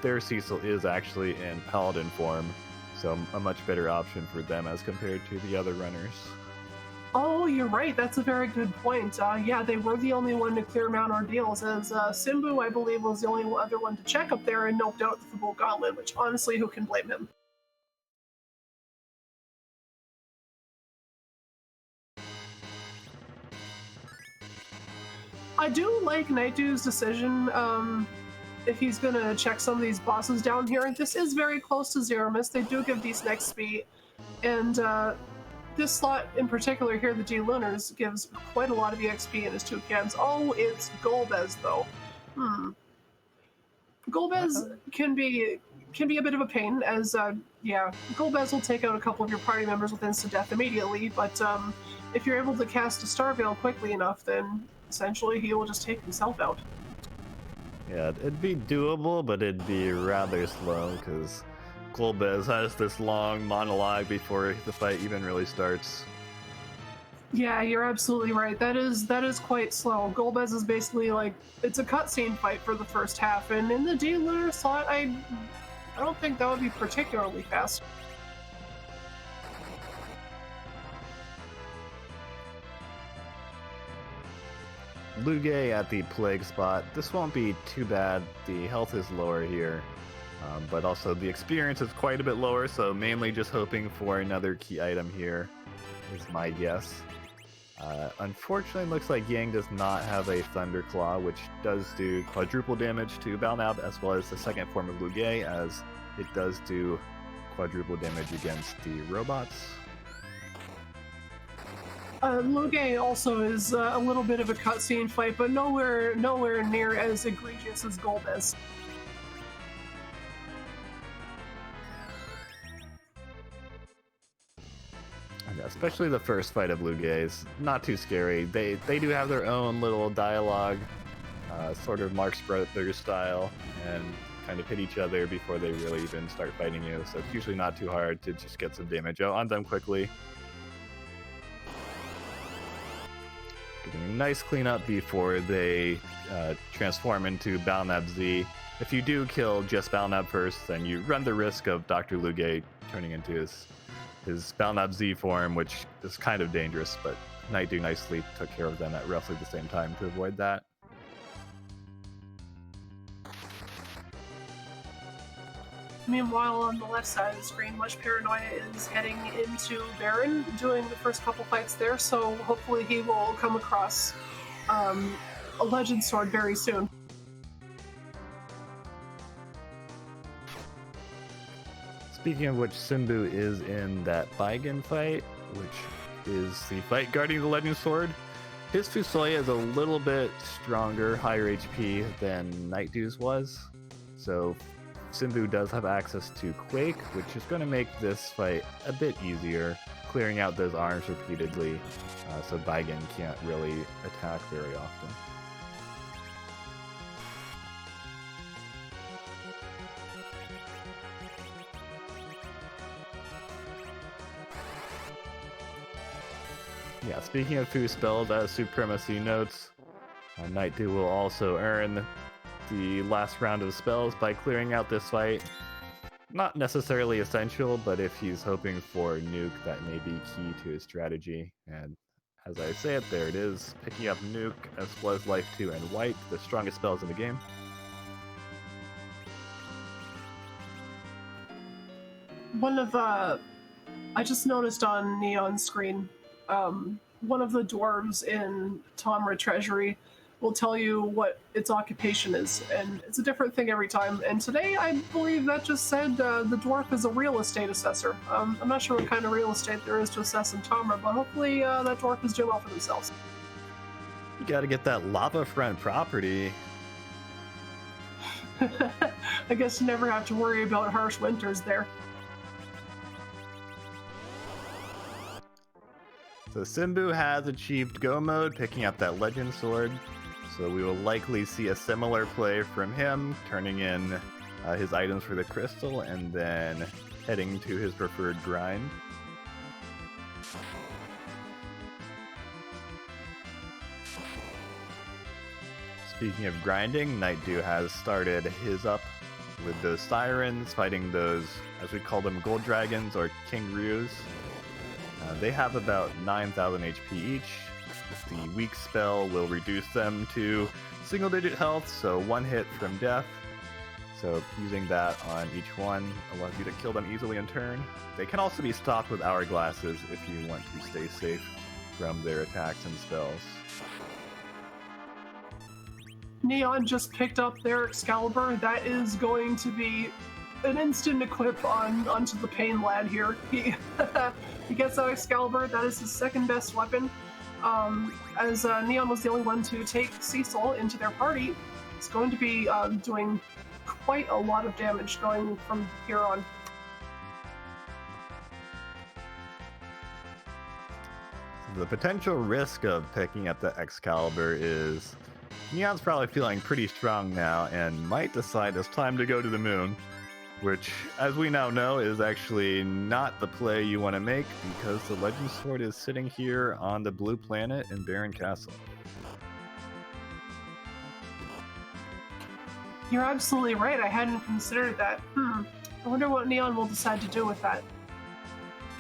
S2: their Cecil is actually in Paladin form, so a much better option for them as compared to the other runners.
S1: Oh, you're right. That's a very good point. Yeah, they were the only one to clear Mount Ordeals, as Simbu, I believe, was the only other one to check up there and noped out the full gauntlet, which honestly, who can blame him? I do like Nightdew's decision, if he's gonna check some of these bosses down here. This is very close to Zeromus. They do give decent XP, and this slot in particular here, the D-Lunars, gives quite a lot of EXP in his two cans. Oh, it's Golbez, though. Golbez can be a bit of a pain, as, yeah, Golbez will take out a couple of your party members with instant death immediately, but if you're able to cast a Star Veil quickly enough, then essentially he will just take himself out.
S2: Yeah, it'd be doable, but it'd be rather slow, because Golbez has this long monologue before the fight even really starts.
S1: Yeah, you're absolutely right. That is quite slow. Golbez is basically like, it's a cutscene fight for the first half, and in the D-Lunar slot, I don't think that would be particularly fast.
S2: Luge at the Plague spot. This won't be too bad. The health is lower here, but also the experience is quite a bit lower, so mainly just hoping for another key item here is my guess. Unfortunately, it looks like Yang does not have a Thunderclaw, which does do quadruple damage to Balnab, as well as the second form of Luge, as it does do quadruple damage against the robots.
S1: Luge also is a little bit of a cutscene fight, but nowhere near as egregious as Golbez.
S2: Especially the first fight of Luge is not too scary. They do have their own little dialogue, sort of Marx Brothers style, and kind of hit each other before they really even start fighting you, so it's usually not too hard to just get some damage out on them quickly. Getting a nice cleanup before they transform into Balnab Z. If you do kill just Balnab first, then you run the risk of Dr. Luge turning into his Balnab Z form, which is kind of dangerous, but Nightdew nicely took care of them at roughly the same time to avoid that.
S1: Meanwhile, on the left side of the screen, MuchParanoia is heading into Baron, doing the first couple fights there, so hopefully he will come across a Legend Sword very soon.
S2: Speaking of which, Simbu is in that Baigen fight, which is the fight guarding the Legend Sword. His Fusoya is a little bit stronger, higher HP than Nightdew's was, so Simbu does have access to Quake, which is going to make this fight a bit easier, clearing out those arms repeatedly, so Baigen can't really attack very often. Yeah, speaking of Fu spells, as Supremacy notes, Nightdew will also earn the last round of spells by clearing out this fight. Not necessarily essential, but if he's hoping for Nuke, that may be key to his strategy. And as I say it, there it is, picking up Nuke as well as Life 2 and White, the strongest spells in the game.
S1: I just noticed on Neon's screen, one of the dwarves in Tomra Treasury will tell you what its occupation is, and it's a different thing every time. And today, I believe that just said the dwarf is a real estate assessor. I'm not sure what kind of real estate there is to assess in Tomra, but hopefully that dwarf is doing well for themselves.
S2: You gotta get that lava front property.
S1: I guess you never have to worry about harsh winters there.
S2: So Simbu has achieved Go mode, picking up that Legend Sword. So we will likely see a similar play from him, turning in his items for the crystal, and then heading to his preferred grind. Speaking of grinding, Nightdew has started his up with those sirens, fighting those, as we call them, gold dragons or king Ryus. They have about 9,000 HP each. The weak spell will reduce them to single-digit health, so one hit from death. So using that on each one allows you to kill them easily in turn. They can also be stopped with hourglasses if you want to stay safe from their attacks and spells.
S1: Neon just picked up their Excalibur. That is going to be an instant equip onto the Pain Lad here. He gets that Excalibur. That is his second best weapon. As Neon was the only one to take Cecil into their party, it's going to be doing quite a lot of damage going from here on.
S2: The potential risk of picking up the Excalibur is Neon's probably feeling pretty strong now and might decide it's time to go to the moon, which, as we now know, is actually not the play you want to make because the Legend Sword is sitting here on the blue planet in Barren Castle.
S1: You're absolutely right. I hadn't considered that. I wonder what Neon will decide to do with that.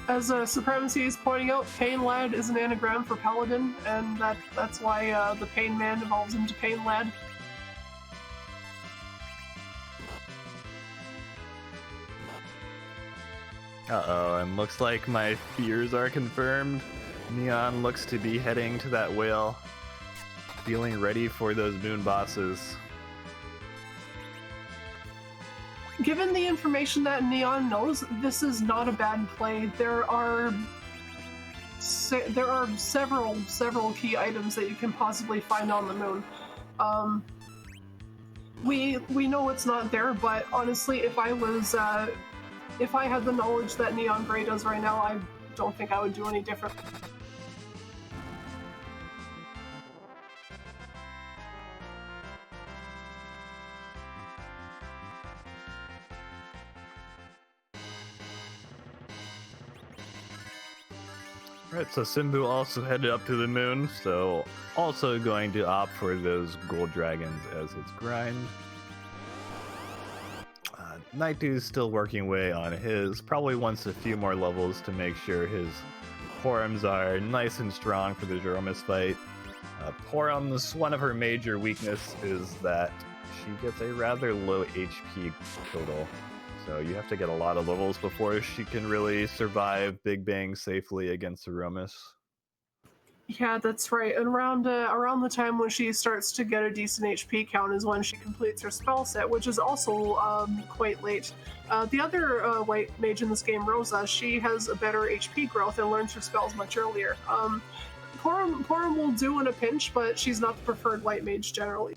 S1: As Supremacy is pointing out, Pain Lad is an anagram for Paladin, and that's why the Pain Man evolves into Pain Lad.
S2: Uh-oh, and looks like my fears are confirmed. Neon looks to be heading to that whale, feeling ready for those moon bosses.
S1: Given the information that Neon knows, this is not a bad play. There are several key items that you can possibly find on the moon. We know it's not there, but honestly, if I had the knowledge that Neon Grey does right now, I don't think I would do any different.
S2: Right, so Simbu also headed up to the moon, so also going to opt for those gold dragons as its grind. Nightdew's still working away on his, probably wants a few more levels to make sure his Porums are nice and strong for the Zeromus fight. Porums, one of her major weaknesses is that she gets a rather low HP total, So you have to get a lot of levels before she can really survive Big Bang safely against Zeromus.
S1: Yeah, that's right. And around the time when she starts to get a decent HP count is when she completes her spell set, which is also quite late. The other white mage in this game, Rosa, she has a better HP growth and learns her spells much earlier. Porum will do in a pinch, but she's not the preferred white mage generally.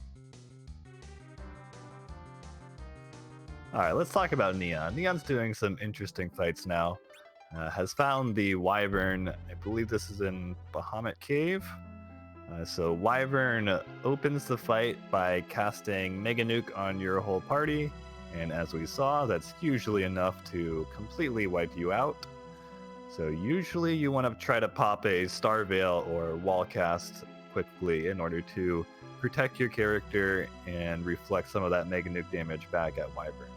S2: All right, let's talk about Neon. Neon's doing some interesting fights now. Has found the Wyvern. I believe this is in Bahamut Cave. So Wyvern opens the fight by casting Mega Nuke on your whole party, and as we saw, that's usually enough to completely wipe you out. So usually you want to try to pop a Star Veil or Wall Cast quickly in order to protect your character and reflect some of that Mega Nuke damage back at Wyvern.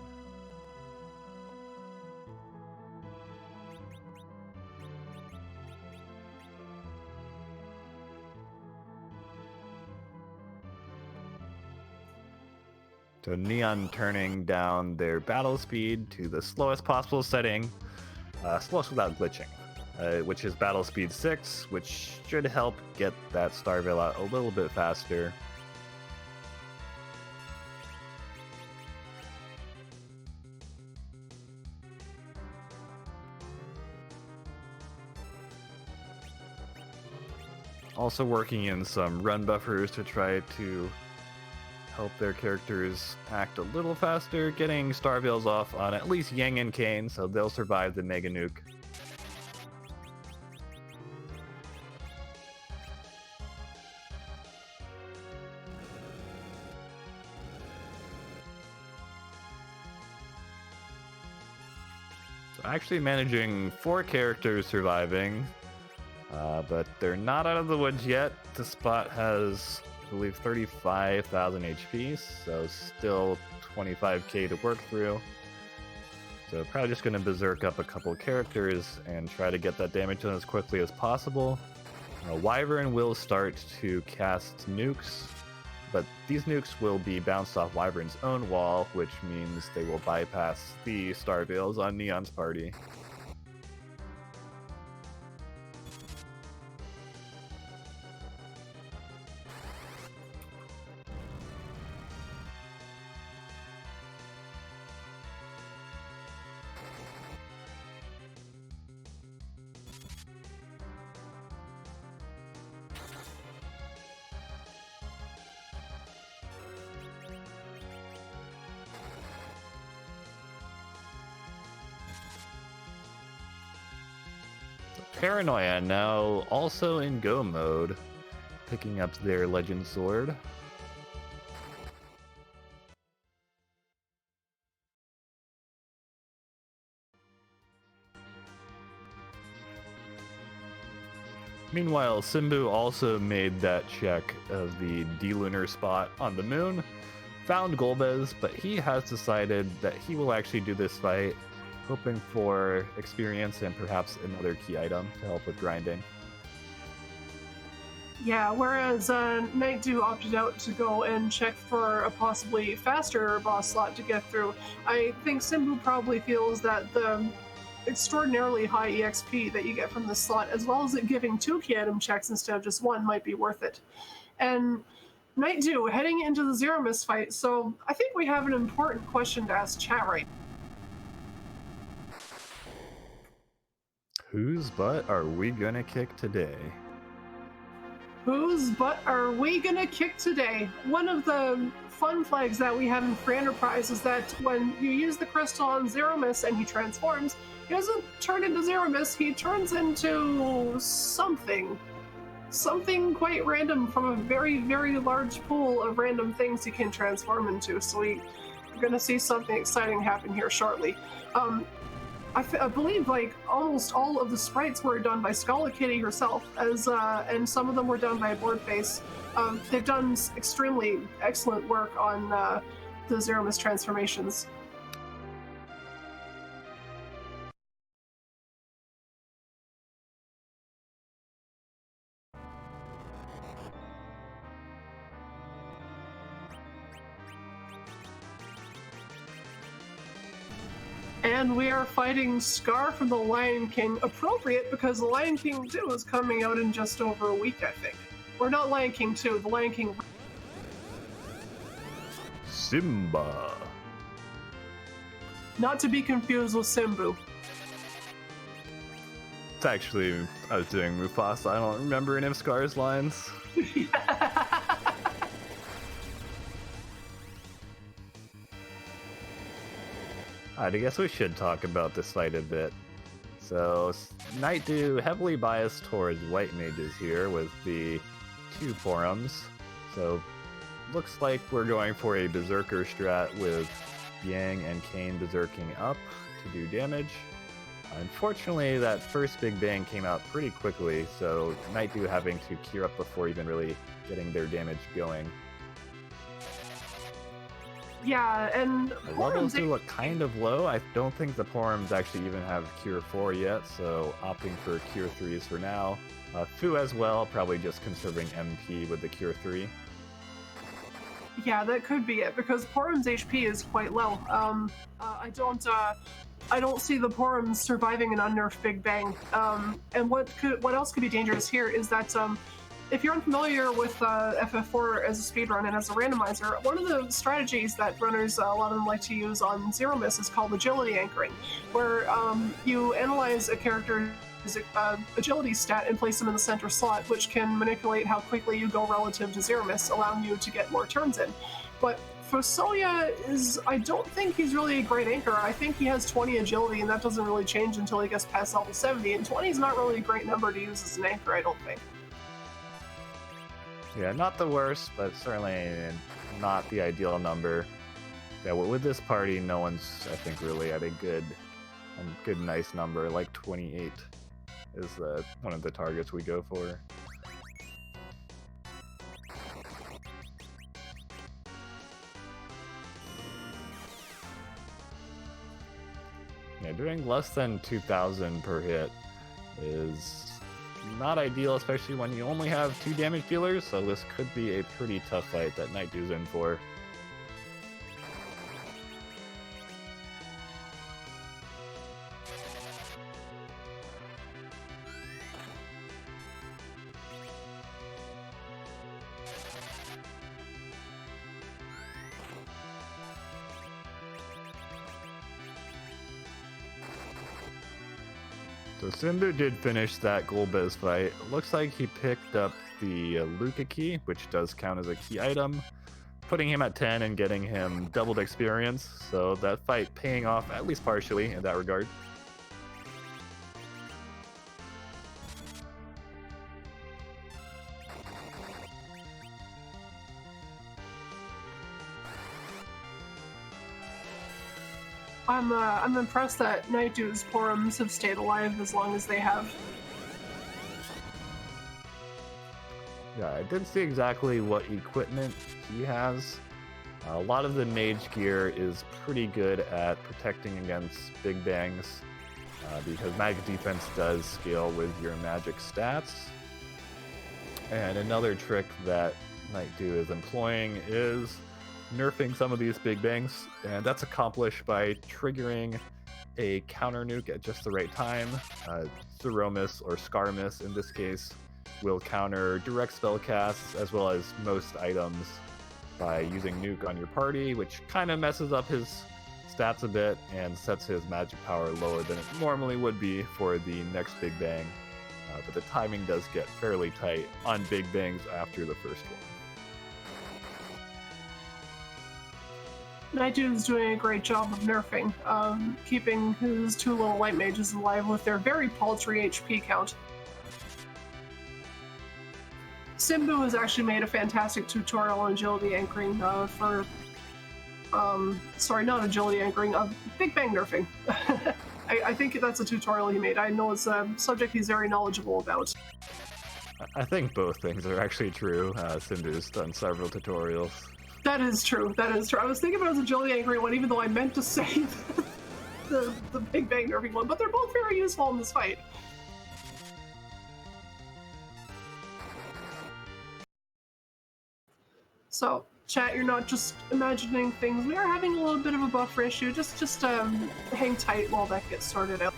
S2: So Neon turning down their battle speed to the slowest possible setting, slowest without glitching, which is battle speed 6, which should help get that Star Veil out a little bit faster. Also working in some run buffers to try to help their characters act a little faster, getting Star Veils off on at least Yang and Kane, so they'll survive the Mega Nuke. So actually managing 4 characters surviving, but they're not out of the woods yet. The spot has, I believe, 35,000 HP, so still 25k to work through. So probably just going to berserk up a couple characters and try to get that damage done as quickly as possible. Wyvern will start to cast nukes, but these nukes will be bounced off Wyvern's own wall, which means they will bypass the Star Veils on Neon's party. Paranoia now also in go mode, picking up their legend sword. Meanwhile, Simbu also made that check of the D-Lunar spot on the moon, found Golbez, but he has decided that he will actually do this fight, hoping for experience and perhaps another key item to help with grinding.
S1: Yeah, whereas Nightdew opted out to go and check for a possibly faster boss slot to get through, I think Simbu probably feels that the extraordinarily high EXP that you get from this slot, as well as it giving 2 key item checks instead of just 1, might be worth it. And Nightdew heading into the Zeromus fight, so I think we have an important question to ask chat right now.
S2: Whose butt are we gonna kick today?
S1: Whose butt are we gonna kick today? One of the fun flags that we have in Free Enterprise is that when you use the crystal on Zeromus and he transforms, he doesn't turn into Zeromus, he turns into something. Something quite random from a very, very large pool of random things he can transform into. So we're gonna see something exciting happen here shortly. I believe like almost all of the sprites were done by Skulla Kitty herself, and some of them were done by Boardface. They've done extremely excellent work on the Zeromus transformations. And we are fighting Scar from the Lion King. Appropriate, because the Lion King 2 is coming out in just over a week, I think. Or not Lion King 2, the Lion King...
S2: Simba.
S1: Not to be confused with Simbu.
S2: It's actually, I was doing Mufasa. I don't remember any of Scar's lines. Alright, I guess we should talk about this fight a bit. So, Nightdew heavily biased towards white mages here with the 2 forums. So, looks like we're going for a Berserker strat with Yang and Kane berserking up to do damage. Unfortunately, that first Big Bang came out pretty quickly, so Nightdew having to cure up before even really getting their damage going.
S1: Yeah, and
S2: the levels do look kind of low. I don't think the Porums actually even have Cure 4 yet, so opting for Cure 3s for now. Fu as well, probably just conserving MP with the Cure 3.
S1: Yeah, that could be it, because Porum's HP is quite low. I don't see the Porums surviving an unnerfed Big Bang. And what else could be dangerous here is that if you're unfamiliar with FF4 as a speedrun and as a randomizer, one of the strategies that runners, a lot of them like to use on Zeromus is called agility anchoring, where you analyze a character's agility stat and place them in the center slot, which can manipulate how quickly you go relative to Zeromus, allowing you to get more turns in. But Fosoya I don't think he's really a great anchor. I think he has 20 agility, and that doesn't really change until he gets past level 70, and 20 is not really a great number to use as an anchor, I don't think.
S2: Yeah, not the worst, but certainly not the ideal number. Yeah, with this party, no one's, I think, really at a good, nice number. Like 28 is one of the targets we go for. Yeah, doing less than 2,000 per hit is not ideal, especially when you only have 2 damage dealers, so this could be a pretty tough fight that Nightdew's in for. So Simbu did finish that Golbez fight. Looks like he picked up the Luca key, which does count as a key item, putting him at 10 and getting him doubled experience. So that fight paying off at least partially in that regard.
S1: I'm impressed that Nightdew's Porums have stayed alive as long as they have.
S2: Yeah, I didn't see exactly what equipment he has. A lot of the mage gear is pretty good at protecting against Big Bangs, because magic defense does scale with your magic stats. And another trick that Nightdew is employing is nerfing some of these Big Bangs, and that's accomplished by triggering a counter nuke at just the right time. Zeromus or Scarmus in this case will counter direct spell casts as well as most items by using nuke on your party, which kind of messes up his stats a bit and sets his magic power lower than it normally would be for the next Big Bang. But the timing does get fairly tight on Big Bangs after the first one.
S1: Nightdew's doing a great job of nerfing, keeping his 2 little white mages alive with their very paltry HP count. Simbu has actually made a fantastic tutorial on agility anchoring sorry, not agility anchoring, Big Bang nerfing. I think that's a tutorial he made. I know it's a subject he's very knowledgeable about.
S2: I think both things are actually true. Simbu's done several tutorials.
S1: That is true. That is true. I was thinking about his agility anchoring one, even though I meant to say the Big Bang nerfing one, but they're both very useful in this fight. So, chat, you're not just imagining things. We are having a little bit of a buffer issue. Just hang tight while that gets sorted out.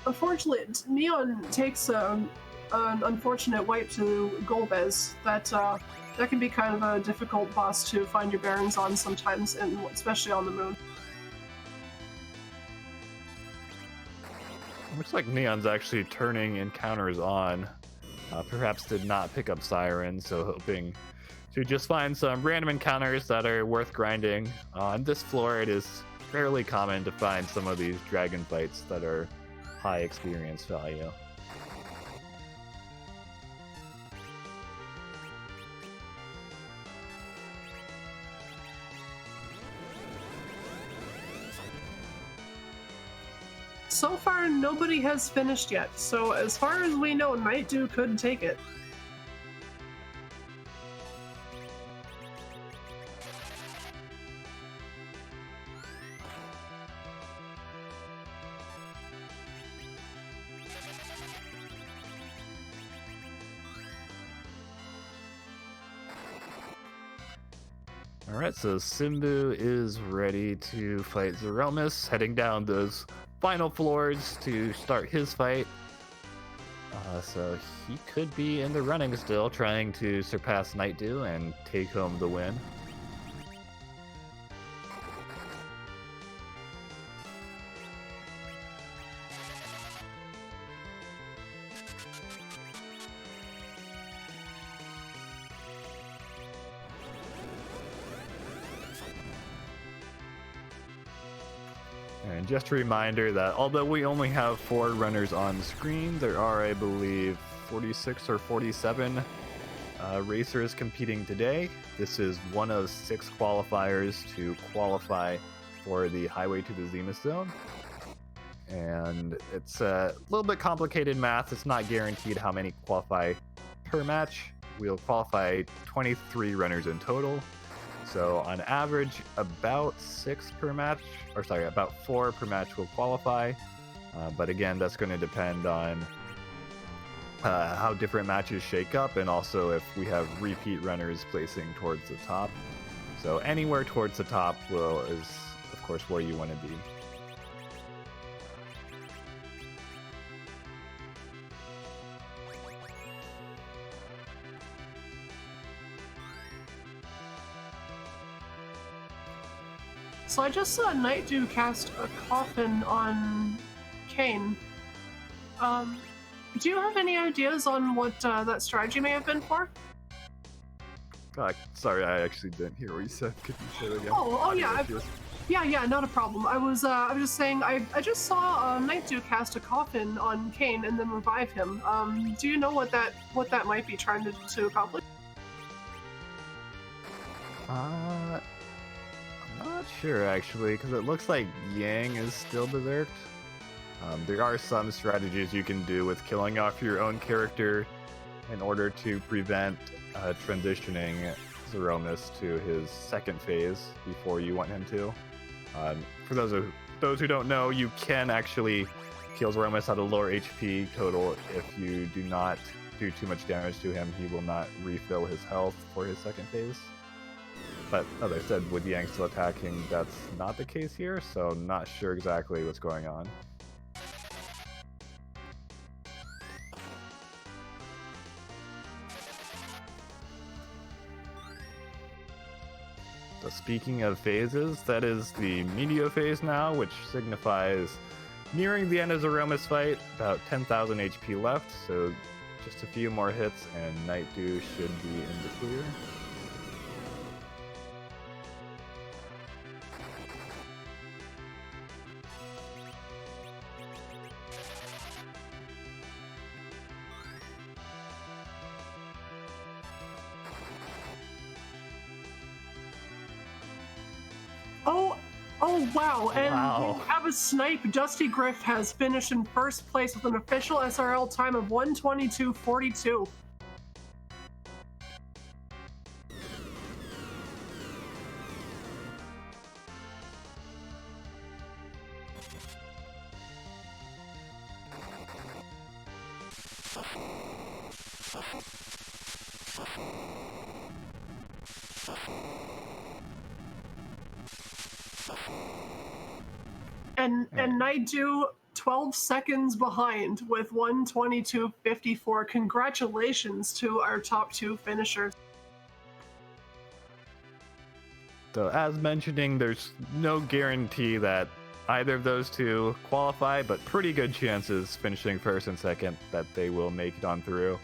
S1: Unfortunately, Neon takes an unfortunate wipe to Golbez. That can be kind of a difficult boss to find your bearings on sometimes, and especially on the moon.
S2: Looks like Neon's actually turning encounters on. Perhaps did not pick up Siren, so hoping to just find some random encounters that are worth grinding. On this floor, it is fairly common to find some of these dragon fights that are high experience value.
S1: So far, nobody has finished yet, so as far as we know, Night Dew could take it.
S2: Alright, so Simbu is ready to fight Zeromus, heading down those final floors to start his fight. So he could be in the running still, trying to surpass Night Dew and take home the win. And just a reminder that although we only have 4 runners on screen, there are, I believe, 46 or 47 racers competing today. This is one of 6 qualifiers to qualify for the Highway to the Zemus Zone. And it's a little bit complicated math. It's not guaranteed how many qualify per match. We'll qualify 23 runners in total. So on average, about 6 per match, or sorry, about 4 per match will qualify. But again, that's going to depend on how different matches shake up, and also if we have repeat runners placing towards the top. So anywhere towards the top is, of course, where you want to be.
S1: So I just saw Night Dew cast a coffin on Kane. Do you have any ideas on what that strategy may have been for?
S2: Sorry, I actually didn't hear what you said. Could you say that again?
S1: Oh yeah. Yeah, not a problem. I was just saying I just saw Night Dew cast a coffin on Kane and then revive him. Do you know what that might be trying to accomplish?
S2: I'm not sure actually, because it looks like Yang is still berserked. There are some strategies you can do with killing off your own character in order to prevent transitioning Zeromus to his second phase before you want him to. For those who don't know, you can actually kill Zeromus at a lower HP total. If you do not do too much damage to him, he will not refill his health for his second phase. But as I said, with Yang still attacking, that's not the case here, so I'm not sure exactly what's going on. So speaking of phases, that is the Meteor phase now, which signifies nearing the end of Zeromus' fight, about 10,000 HP left, so just a few more hits and Night Dew should be in the clear.
S1: Oh wow, and we have a snipe. Dusty Griff has finished in first place with an official SRL time of 1:22.42. And Naidu 12 seconds behind with 1:22.54. Congratulations to our top two finishers.
S2: So as mentioning, there's no guarantee that either of those two qualify, but pretty good chances finishing first and second that they will make it on through.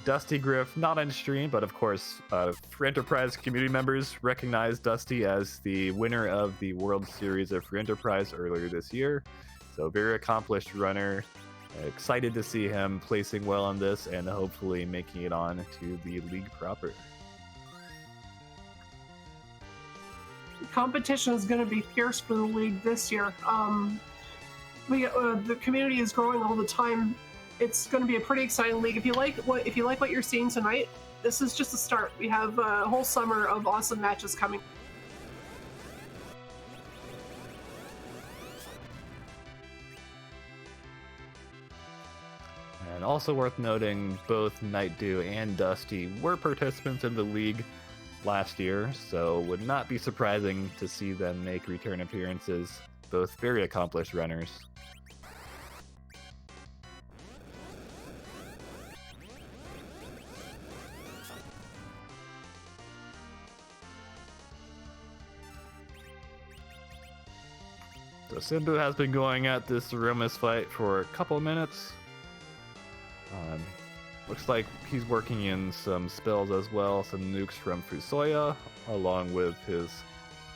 S2: Dusty Griff, not on stream, but of course, Free Enterprise community members recognized Dusty as the winner of the World Series of Free Enterprise earlier this year. So very accomplished runner. Excited to see him placing well on this and hopefully making it on to the league proper.
S1: Competition is going to be fierce for the league this year. The community is growing all the time. It's going to be a pretty exciting league. If you like what you're seeing tonight, this is just the start. We have a whole summer of awesome matches coming.
S2: And also worth noting, both Nightdew and Dusty were participants in the league last year, so would not be surprising to see them make return appearances. Both very accomplished runners. So Simbu has been going at this Zeromus fight for a couple of minutes. Looks like he's working in some spells as well, some nukes from Fusoya, along with his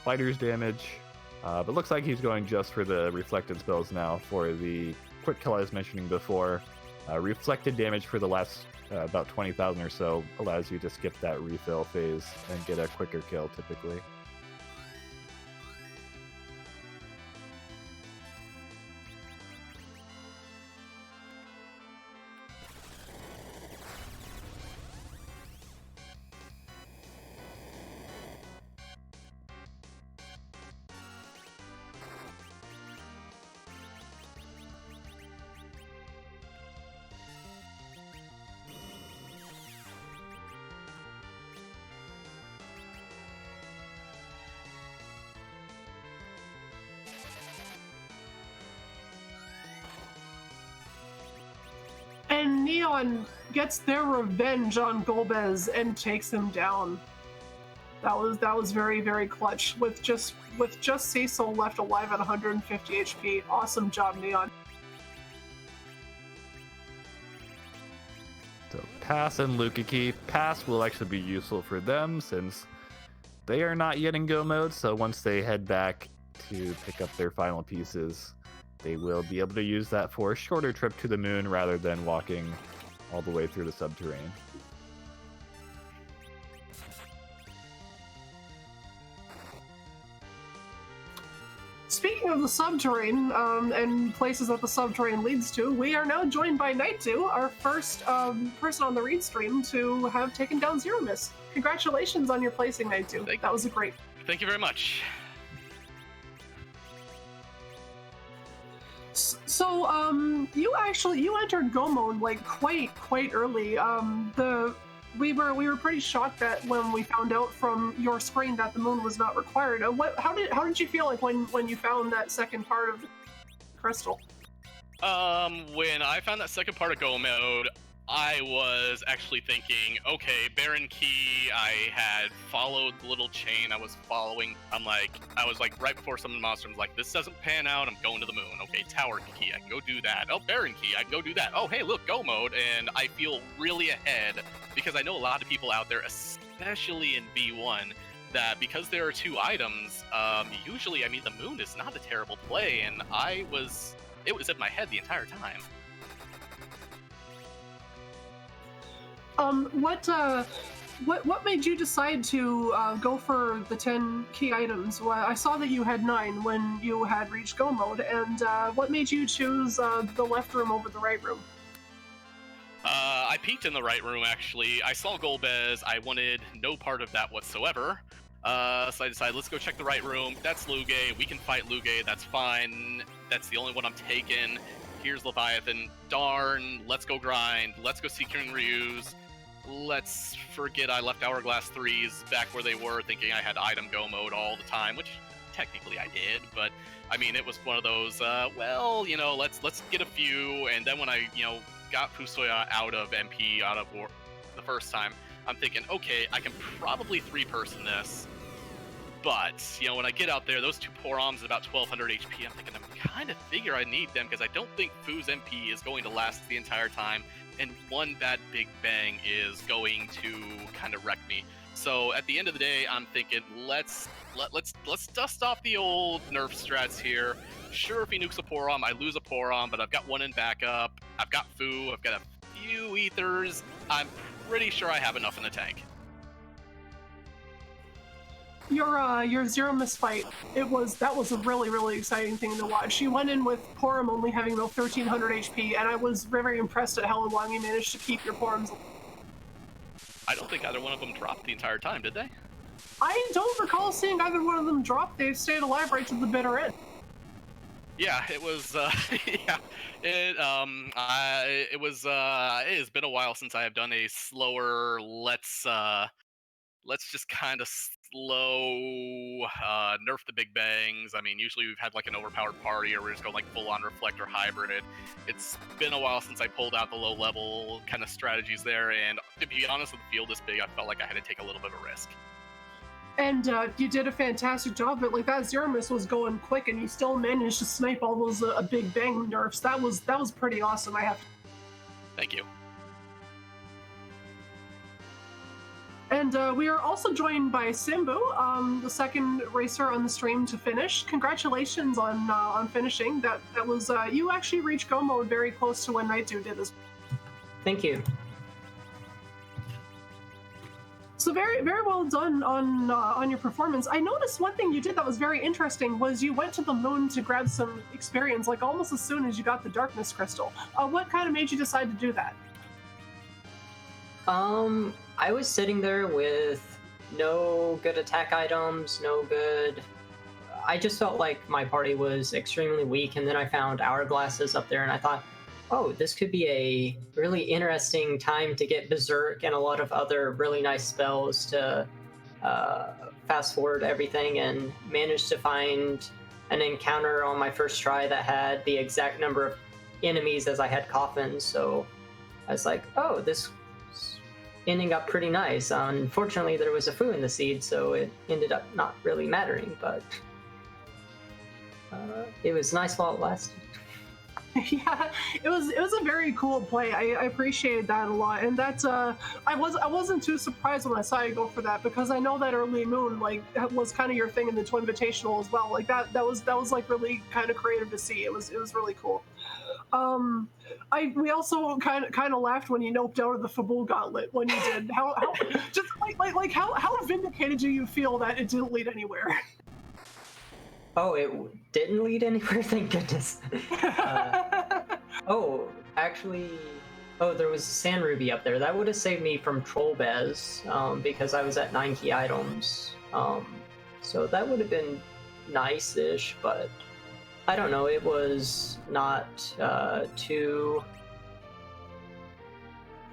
S2: fighter's damage. But looks like he's going just for the reflected spells now for the quick kill I was mentioning before. Reflected damage for the last about 20,000 or so allows you to skip that refill phase and get a quicker kill typically.
S1: And Neon gets their revenge on Golbez and takes him down. That was very, very clutch with just Cecil left alive at 150 HP. Awesome job, Neon.
S2: So Pass and Lukaki. Pass will actually be useful for them since they are not yet in go mode, so once they head back to pick up their final pieces, they will be able to use that for a shorter trip to the moon rather than walking all the way through the subterranean.
S1: Speaking of the subterranean and places that the subterranean leads to, we are now joined by Naidu, our first person on the read stream to have taken down Zeromus. Congratulations on your placing, Naidu. That was great.
S3: Thank you very much.
S1: So, you entered Go mode like quite early. We were pretty shocked that when we found out from your screen that the moon was not required. How did you feel like when you found that second part of the crystal?
S3: When I found that second part of Go mode, I was actually thinking, okay, Baron Key, I had followed the little chain I was following. I was like, right before some of the monsters, I'm like, this doesn't pan out, I'm going to the moon. Okay, Tower Key, I can go do that. Oh, Baron Key, I can go do that. Oh, hey, look, Go mode, and I feel really ahead, because I know a lot of people out there, especially in B1, that because there are two items, usually, the moon is not a terrible play, and it was in my head the entire time.
S1: What made you decide to go for the 10 key items? Well, I saw that you had 9 when you had reached Go mode, and what made you choose the left room over the right room?
S3: I peeked in the right room, actually. I saw Golbez. I wanted no part of that whatsoever. So I decided, let's go check the right room. That's Lugae. We can fight Lugae. That's fine. That's the only one I'm taking. Here's Leviathan. Darn. Let's go grind. Let's go Seeker and Ryu's. Let's forget I left Hourglass 3s back where they were, thinking I had item Go mode all the time, which technically I did, but I mean, it was one of those, well, let's get a few, and then when I, got Fusoya out of MP, out of War the first time, I'm thinking, okay, I can probably 3-person this, but, when I get out there, those 2 Poroms at about 1200 HP, I'm thinking, I kind of figure I need them, because I don't think Fu's MP is going to last the entire time, and one bad Big Bang is going to kind of wreck me. So at the end of the day, I'm thinking, let's dust off the old nerf strats here. Sure, if he nukes a Porom, I lose a Porom, but I've got one in backup. I've got Fu. I've got a few ethers. I'm pretty sure I have enough in the tank.
S1: Your Zeromus fight, that was a really, really exciting thing to watch. She went in with Porom only having about 1300 HP, and I was very, very impressed at how long you managed to keep your Poroms.
S3: I don't think either one of them dropped the entire time, did they?
S1: I don't recall seeing either one of them drop. They stayed alive right to the bitter end.
S3: Yeah, it was. Yeah, it has been a while since I have done a slower. Let's just kind of slow nerf the Big Bangs. I mean, usually we've had like an overpowered party, or we just go like full on reflector hybrid. It's been a while since I pulled out the low level kind of strategies there, and to be honest, with the field this big, I felt like I had to take a little bit of a risk.
S1: And you did a fantastic job, but like that Zeromus was going quick, and you still managed to snipe all those Big Bang nerfs. That was pretty awesome. I have.
S3: Thank you.
S1: And we are also joined by Simbu, the second racer on the stream to finish. Congratulations on finishing. That was you actually reached go mode very close to when Night2 did as well.
S4: Thank you.
S1: So very, very well done on your performance. I noticed one thing you did that was very interesting was you went to the moon to grab some experience, like almost as soon as you got the darkness crystal. What kind of made you decide to do that?
S4: I was sitting there with no good attack items, no good... I just felt like my party was extremely weak, and then I found hourglasses up there, and I thought, oh, this could be a really interesting time to get Berserk and a lot of other really nice spells to fast forward everything, and managed to find an encounter on my first try that had the exact number of enemies as I had coffins, so I was like, oh, this ending up pretty nice. Unfortunately, there was a Fu in the seed, so it ended up not really mattering, but it was nice while it lasted.
S1: Yeah, it was a very cool play. I appreciated that a lot, and that's I wasn't too surprised when I saw you go for that, because I know that early moon like that was kind of your thing in the Twin Invitational as well. Like that was like really kind of creative to see. It was really cool. We also kind of laughed when you noped out of the Fabul Gauntlet when you did. How just like how vindicated do you feel that it didn't lead anywhere?
S4: Oh, it didn't lead anywhere? Thank goodness. There was Sand Ruby up there. That would have saved me from Troll Bez, because I was at 9 key items. So that would have been nice-ish, but I don't know, it was not too...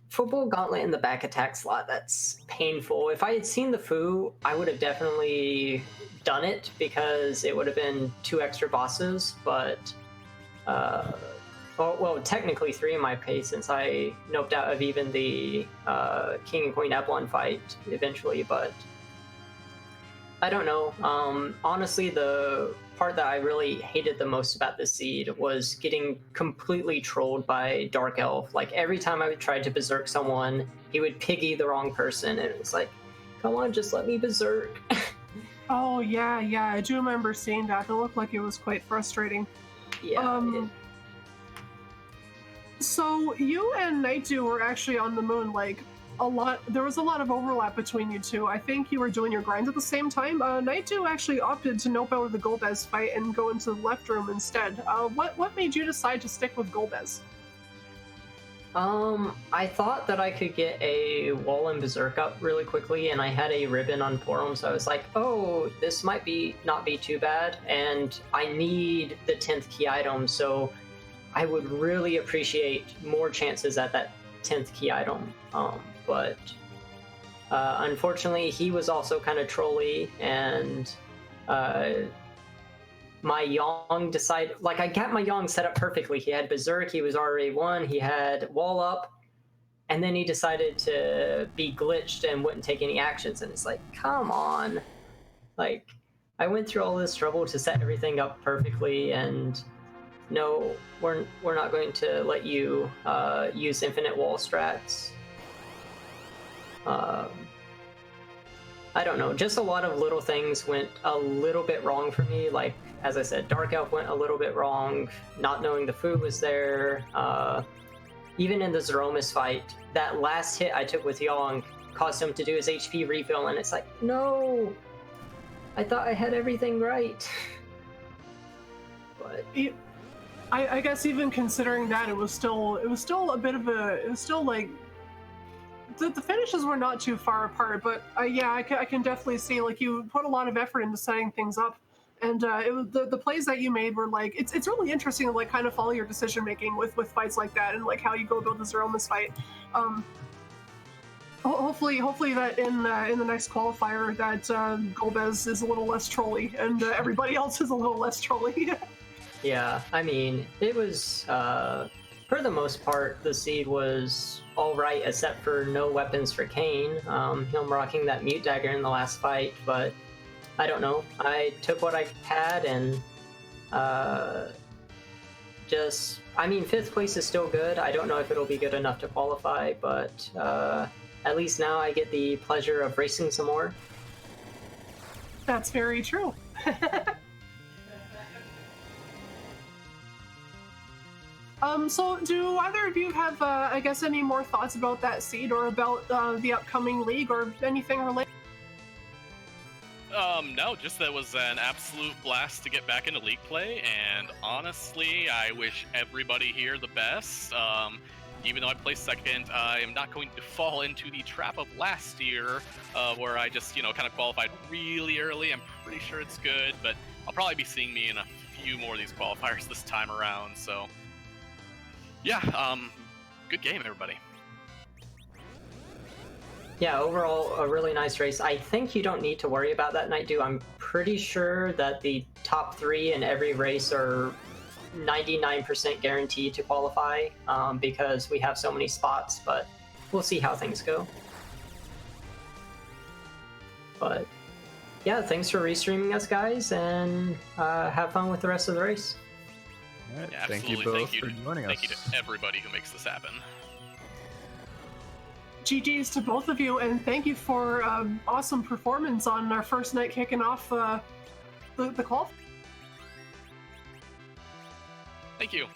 S4: Football Gauntlet in the back attack slot, that's painful. If I had seen the Fu, I would have definitely done it, because it would have been 2 extra bosses, but technically 3 in my case, since I noped out of even the King and Queen Eblan fight eventually, but I don't know. Honestly, the part that I really hated the most about the seed was getting completely trolled by Dark Elf. Like, every time I tried to berserk someone, he would piggy the wrong person, and it was like, come on, just let me berserk.
S1: Oh, yeah, I do remember seeing that. It looked like it was quite frustrating.
S4: Yeah.
S1: So you and Night2 were actually on the moon, like, there was a lot of overlap between you two. I think you were doing your grinds at the same time. Night2 actually opted to nope out of the Golbez fight and go into the left room instead. What made you decide to stick with Golbez?
S4: I thought that I could get a wall and berserk up really quickly, and I had a ribbon on forum, so I was like, oh, this might not be too bad, and I need the 10th key item, so I would really appreciate more chances at that 10th key item. But unfortunately, he was also kind of trolly, and my Yong decided, like, I got my Yong set up perfectly. He had Berserk, he was RA1, he had Wall Up, and then he decided to be glitched and wouldn't take any actions. And it's like, come on. Like, I went through all this trouble to set everything up perfectly, and no, we're not going to let you use infinite wall strats. I don't know, just a lot of little things went a little bit wrong for me. Like, as I said, Dark Elf went a little bit wrong, not knowing the food was there. Even in the Zeromus fight, that last hit I took with Yong caused him to do his HP refill, and it's like, no! I thought I had everything right. But
S1: I guess even considering that, it was still a bit of a, it was still like, the finishes were not too far apart, but yeah, I can definitely see, like, you put a lot of effort into setting things up, and it was the plays that you made were like, it's really interesting to like kind of follow your decision making with fights like that, and like how you go about the Zeromus fight. Hopefully that in the next qualifier that Golbez is a little less trolly and everybody else is a little less trolly.
S4: yeah, I mean, it was for the most part, the seed was all right, except for no weapons for Kane. Him rocking that mute dagger in the last fight, but I don't know. I took what I had, and just, I mean, 5th place is still good. I don't know if it'll be good enough to qualify, but at least now I get the pleasure of racing some more.
S1: That's very true. So do either of you have, I guess, any more thoughts about that seed or about the upcoming league or anything related?
S3: No, just that it was an absolute blast to get back into league play, and honestly, I wish everybody here the best. Even though I placed second, I am not going to fall into the trap of last year, where I just, kind of qualified really early. I'm pretty sure it's good, but I'll probably be seeing me in a few more of these qualifiers this time around, so yeah, good game, everybody.
S4: Yeah, overall, a really nice race. I think you don't need to worry about that night, I'm pretty sure that the top 3 in every race are 99% guaranteed to qualify, because we have so many spots, but we'll see how things go. But yeah, thanks for restreaming us, guys, and have fun with the rest of the race.
S2: All right,
S3: Yeah,
S2: thank you both for joining us.
S3: Thank you to everybody who makes this happen.
S1: GG's to both of you, and thank you for awesome performance on our first night kicking off the call.
S3: Thank you.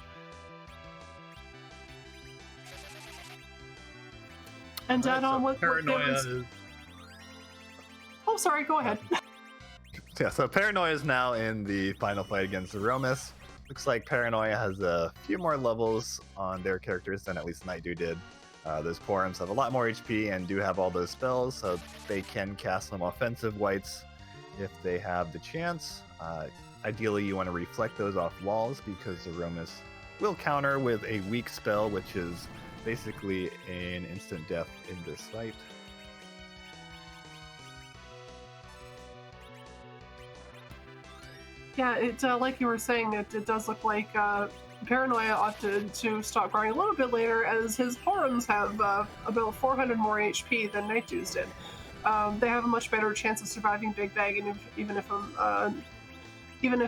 S1: And add on what
S2: Paranoia is...
S1: Oh, sorry, go ahead.
S2: Yeah, so Paranoia is now in the final fight against Zeromus. Looks like Paranoia has a few more levels on their characters than at least Nightdew did. Those Porums have a lot more HP and do have all those spells, so they can cast some offensive whites if they have the chance. Ideally, you want to reflect those off walls because Zeromus will counter with a weak spell, which is basically an instant death in this fight.
S1: Yeah, it like you were saying, it does look like Paranoia opted to stop growing a little bit later, as his Porums have about 400 more HP than Nightdew's did. They have a much better chance of surviving Big Bag, and even if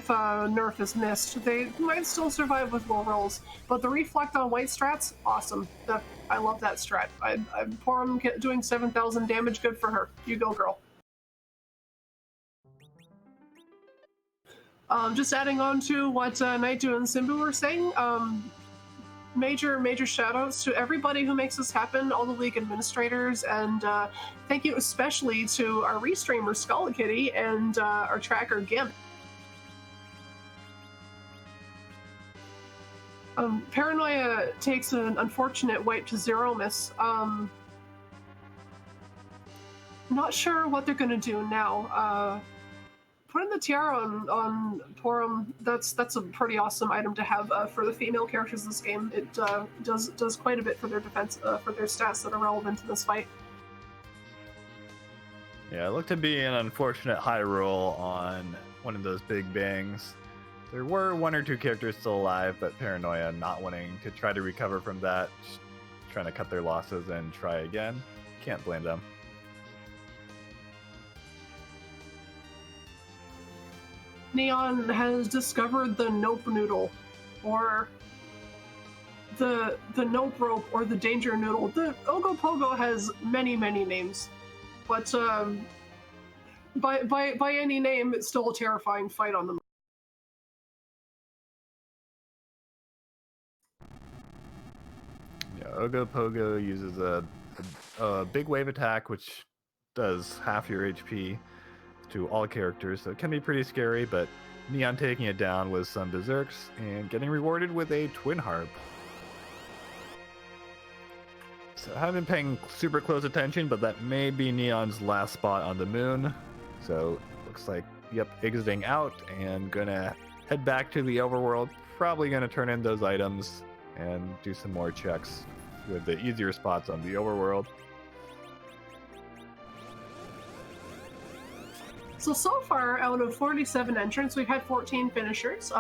S1: nerf is missed, they might still survive with low rolls. But the reflect on white strats, awesome. I love that strat. I Porum doing 7,000 damage, good for her. You go, girl. Just adding on to what Nightdew and Simbu were saying, major shout outs to everybody who makes this happen, all the league administrators, and thank you especially to our restreamer Skull Kitty and our tracker Gimp. Paranoia takes an unfortunate wipe to Zeromus. Not sure what they're going to do now. Putting the tiara on Porum, that's a pretty awesome item to have for the female characters in this game. It does quite a bit for their defense, for their stats that are relevant to this fight.
S2: Yeah, it looked to be an unfortunate high roll on one of those big bangs. There were 1 or 2 characters still alive, but Paranoia not wanting to try to recover from that, just trying to cut their losses and try again. Can't blame them.
S1: Neon has discovered the Nope Noodle, or the Nope Rope, or the Danger Noodle. The Ogopogo has many names, but by any name, it's still a terrifying fight on the moon.
S2: Yeah, Ogopogo uses a big wave attack, which does half your HP to all characters, so it can be pretty scary, but Neon taking it down with some berserks and getting rewarded with a twin harp. So I haven't been paying super close attention, but that may be Neon's last spot on the moon. So looks like, yep, exiting out and gonna head back to the overworld. Probably gonna turn in those items and do some more checks with the easier spots on the overworld.
S1: So far, out of 47 entrants, we've had 14 finishers.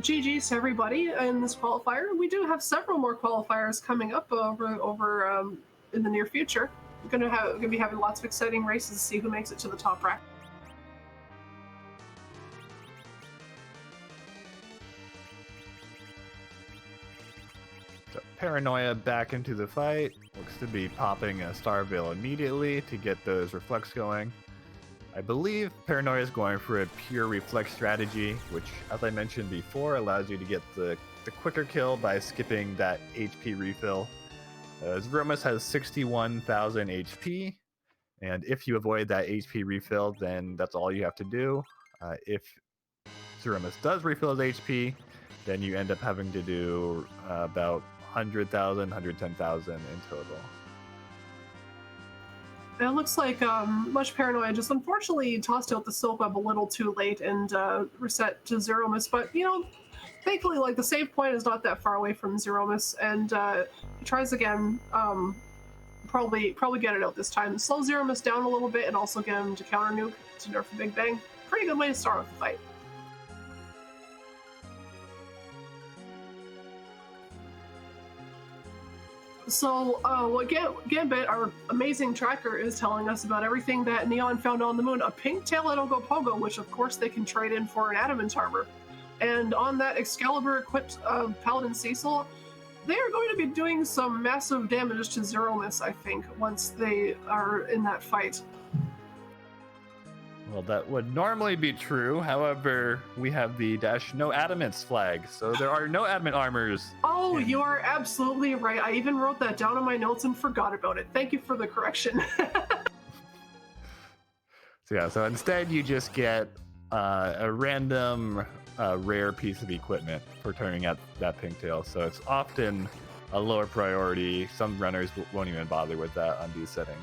S1: GG's to everybody in this qualifier. We do have several more qualifiers coming up over in the near future. We're gonna be having lots of exciting races to see who makes it to the top bracket.
S2: So Paranoia back into the fight. Looks to be popping a Star Veil immediately to get those reflects going. I believe Paranoia is going for a pure reflex strategy, which, as I mentioned before, allows you to get the quicker kill by skipping that HP refill. Zeromus has 61,000 HP, and if you avoid that HP refill, then that's all you have to do. If Zeromus does refill his HP, then you end up having to do about 100,000, 110,000 in total.
S1: It looks like MuchParanoia just unfortunately tossed out the Silk Web a little too late and reset to Zeromus, but you know, thankfully, like, the save point is not that far away from Zeromus, and he tries again. Probably get it out this time. Slow Zeromus down a little bit and also get him to counter nuke to nerf the Big Bang. Pretty good way to start off the fight. So what Gambit, our amazing tracker, is telling us about everything that Neon found on the moon. A pink tail at Ogopogo, which of course they can trade in for an adamant armor. And on that Excalibur-equipped Paladin Cecil, they are going to be doing some massive damage to Zeromus, I think, once they are in that fight.
S2: Well, that would normally be true. However, we have the no adamants flag, so there are no adamant armors.
S1: Oh, you are absolutely right. I even wrote that down in my notes and forgot about it. Thank you for the correction.
S2: So instead you just get a random rare piece of equipment for turning out that pink tail. So it's often a lower priority. Some runners won't even bother with that on these settings.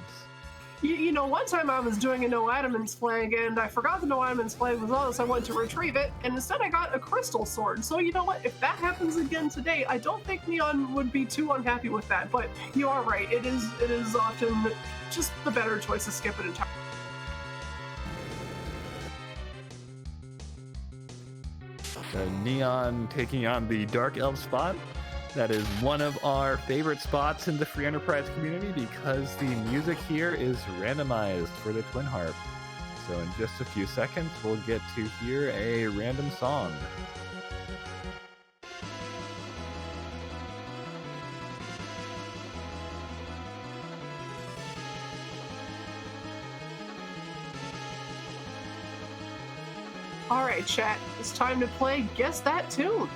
S1: You know, one time I was doing a no adamants flag and I forgot the no adamants flag was on, so I went to retrieve it, and instead I got a crystal sword. So you know what? If that happens again today, I don't think Neon would be too unhappy with that. But you are right. It is often just the better choice to skip it entirely.
S2: So Neon taking on the Dark Elf spot. That is one of our favorite spots in the Free Enterprise community because the music here is randomized for the Twin Harp. So in just a few seconds, we'll get to hear a random song.
S1: All right, chat. It's time to play Guess That Tune.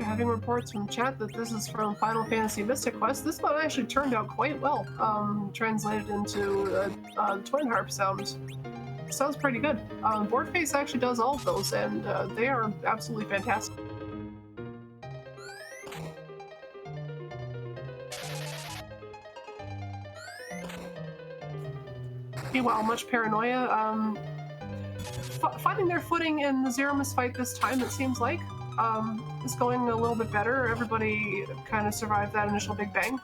S1: After having reports from chat that this is from Final Fantasy Mystic Quest, this one actually turned out quite well. Translated into twin harp sounds. Sounds pretty good. Boardface actually does all of those, and they are absolutely fantastic. Meanwhile, MuchParanoia, finding their footing in the Zeromus fight this time, it seems like, is going a little bit better. Everybody kind of survived that initial Big Bang,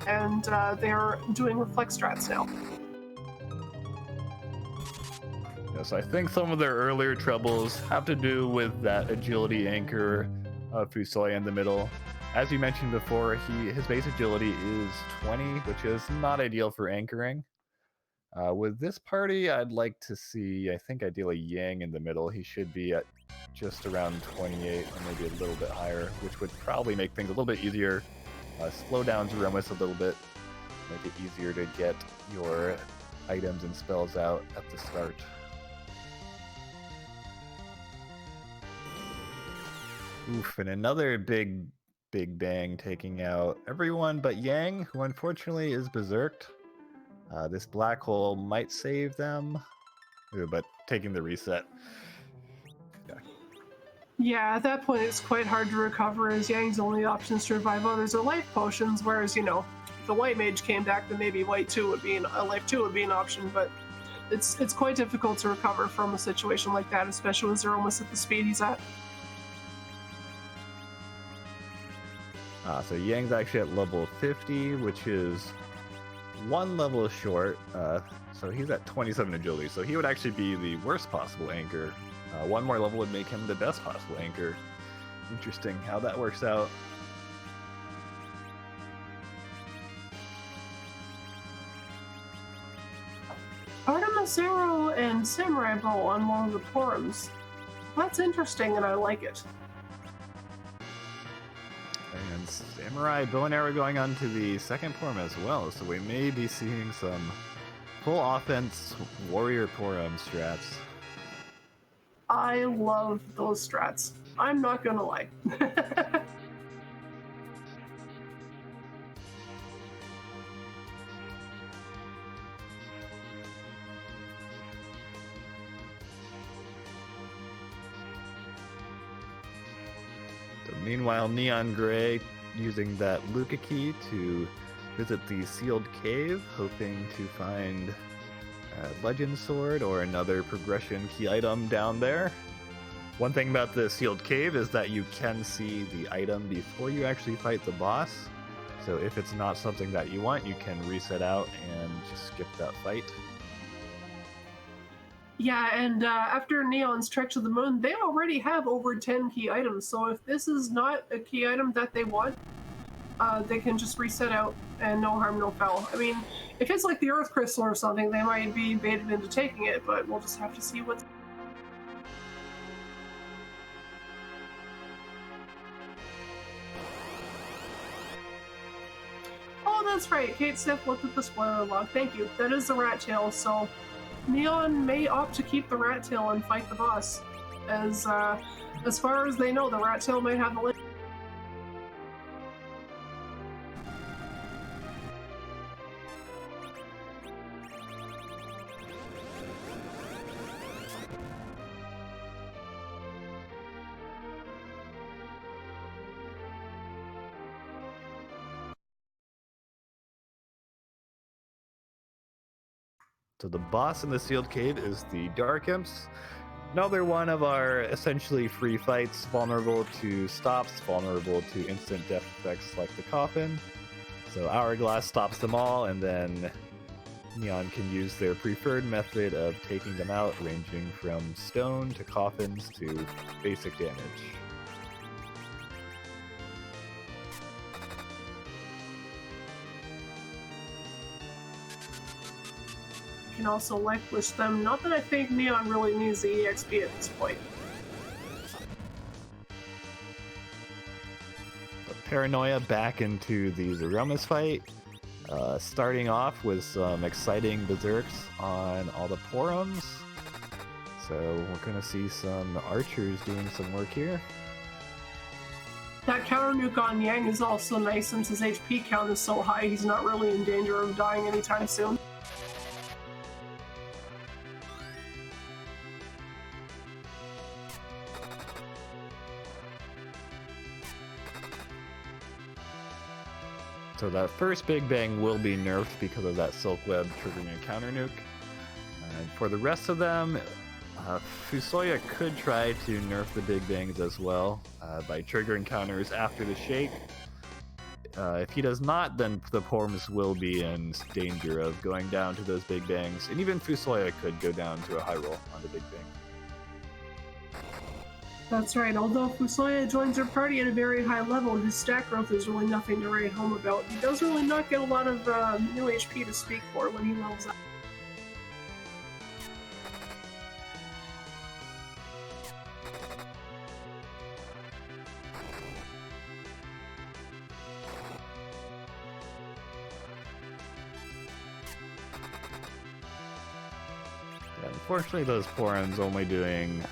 S1: and they're doing reflex strats now.
S2: Yes, I think some of their earlier troubles have to do with that agility anchor of Fusoi in the middle. As you mentioned before, his base agility is 20, which is not ideal for anchoring. With this party, I'd like to see, I think ideally Yang in the middle. He should be at just around 28, or maybe a little bit higher, which would probably make things a little bit easier. Slow down Zeromus a little bit, make it easier to get your items and spells out at the start. Oof, and another big bang taking out everyone but Yang, who unfortunately is berserked. This black hole might save them, but taking the reset.
S1: Yeah, at that point it's quite hard to recover, as Yang's only options to revive others are life potions, whereas, you know, if the white mage came back, then maybe life 2 would be an option, but it's quite difficult to recover from a situation like that, especially with Zeromus at the speed he's at.
S2: So Yang's actually at level 50, which is one level short. So he's at 27 agility, so he would actually be the worst possible anchor. One more level would make him the best possible anchor. Interesting how that works out.
S1: Randomizer and Samurai Bow on one of the forums. That's interesting, and I like it.
S2: And Samurai Bow and Arrow going on to the second forum as well, so we may be seeing some full offense warrior forum strats.
S1: I love those strats. I'm not gonna lie.
S2: Meanwhile, Neon Gray using that Luca key to visit the sealed cave, hoping to find a legend sword or another progression key item down there. One thing about the sealed cave is that you can see the item before you actually fight the boss. So if it's not something that you want, you can reset out and just skip that fight.
S1: Yeah, and after Neon's Trek to the Moon, they already have over 10 key items, so if this is not a key item that they want, they can just reset out and no harm, no foul. I mean, if it's like the Earth Crystal or something, they might be baited into taking it, but we'll just have to see what's... Oh, that's right, Kate Smith looked at the spoiler log. Thank you. That is the rat tail, so Neon may opt to keep the rat tail and fight the boss. As far as they know, the rat tail might have the link.
S2: So the boss in the sealed cave is the Dark Imps. Another one of our essentially free fights, vulnerable to stops, vulnerable to instant death effects like the coffin. So Hourglass stops them all, and then Neon can use their preferred method of taking them out, ranging from stone to coffins to basic damage.
S1: Can also life wish them. Not that I think Neon really needs the EXP at this point.
S2: But Paranoia back into the Zeromus fight, starting off with some exciting berserks on all the forums. So we're gonna see some archers doing some work here.
S1: That counter nuke on Yang is also nice since his HP count is so high, he's not really in danger of dying anytime soon.
S2: So that first Big Bang will be nerfed because of that Silk Web triggering a counter nuke. And for the rest of them, Fusoya could try to nerf the Big Bangs as well by triggering counters after the shake. If he does not, then the Porms will be in danger of going down to those Big Bangs, and even Fusoya could go down to a high roll on the Big Bang.
S1: That's right, although Fusoya joins your party at a very high level, his stack growth is really nothing to write home about. He does really not get a lot of new HP to speak for when he levels up.
S2: Unfortunately, those Porins only doing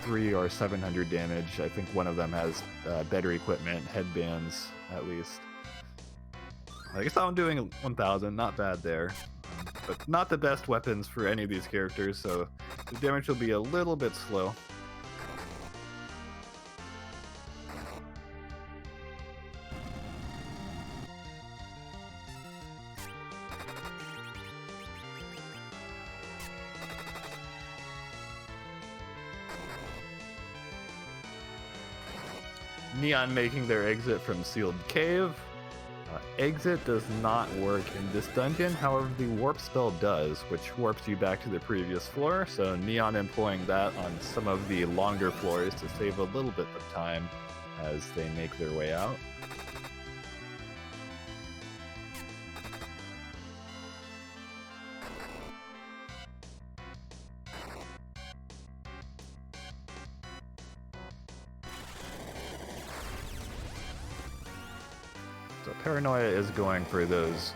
S2: 3 or 700 damage. I think one of them has better equipment, headbands at least. I guess I'm doing 1,000, not bad there. But not the best weapons for any of these characters, so the damage will be a little bit slow. Neon making their exit from Sealed Cave. Exit does not work in this dungeon, however the warp spell does, which warps you back to the previous floor, so Neon employing that on some of the longer floors to save a little bit of time as they make their way out. So Paranoia is going for those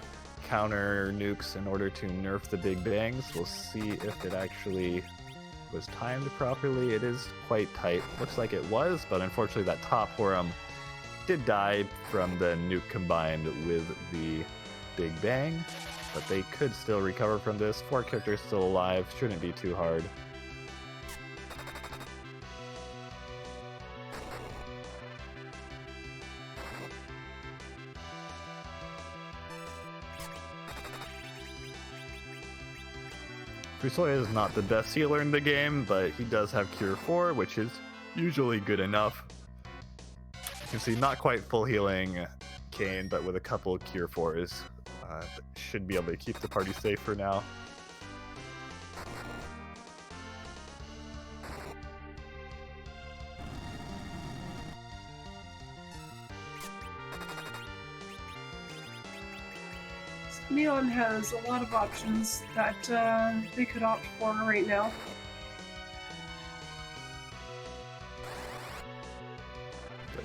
S2: counter nukes in order to nerf the Big Bangs. We'll see if it actually was timed properly. It is quite tight. Looks like it was, but unfortunately that top forum did die from the nuke combined with the Big Bang. But they could still recover from this. 4 characters still alive. Shouldn't be too hard. Fusoya is not the best healer in the game, but he does have Cure 4, which is usually good enough. You can see not quite full healing Kane, but with a couple Cure 4s, should be able to keep the party safe for now.
S1: Neon has a lot of options that they could opt for right now.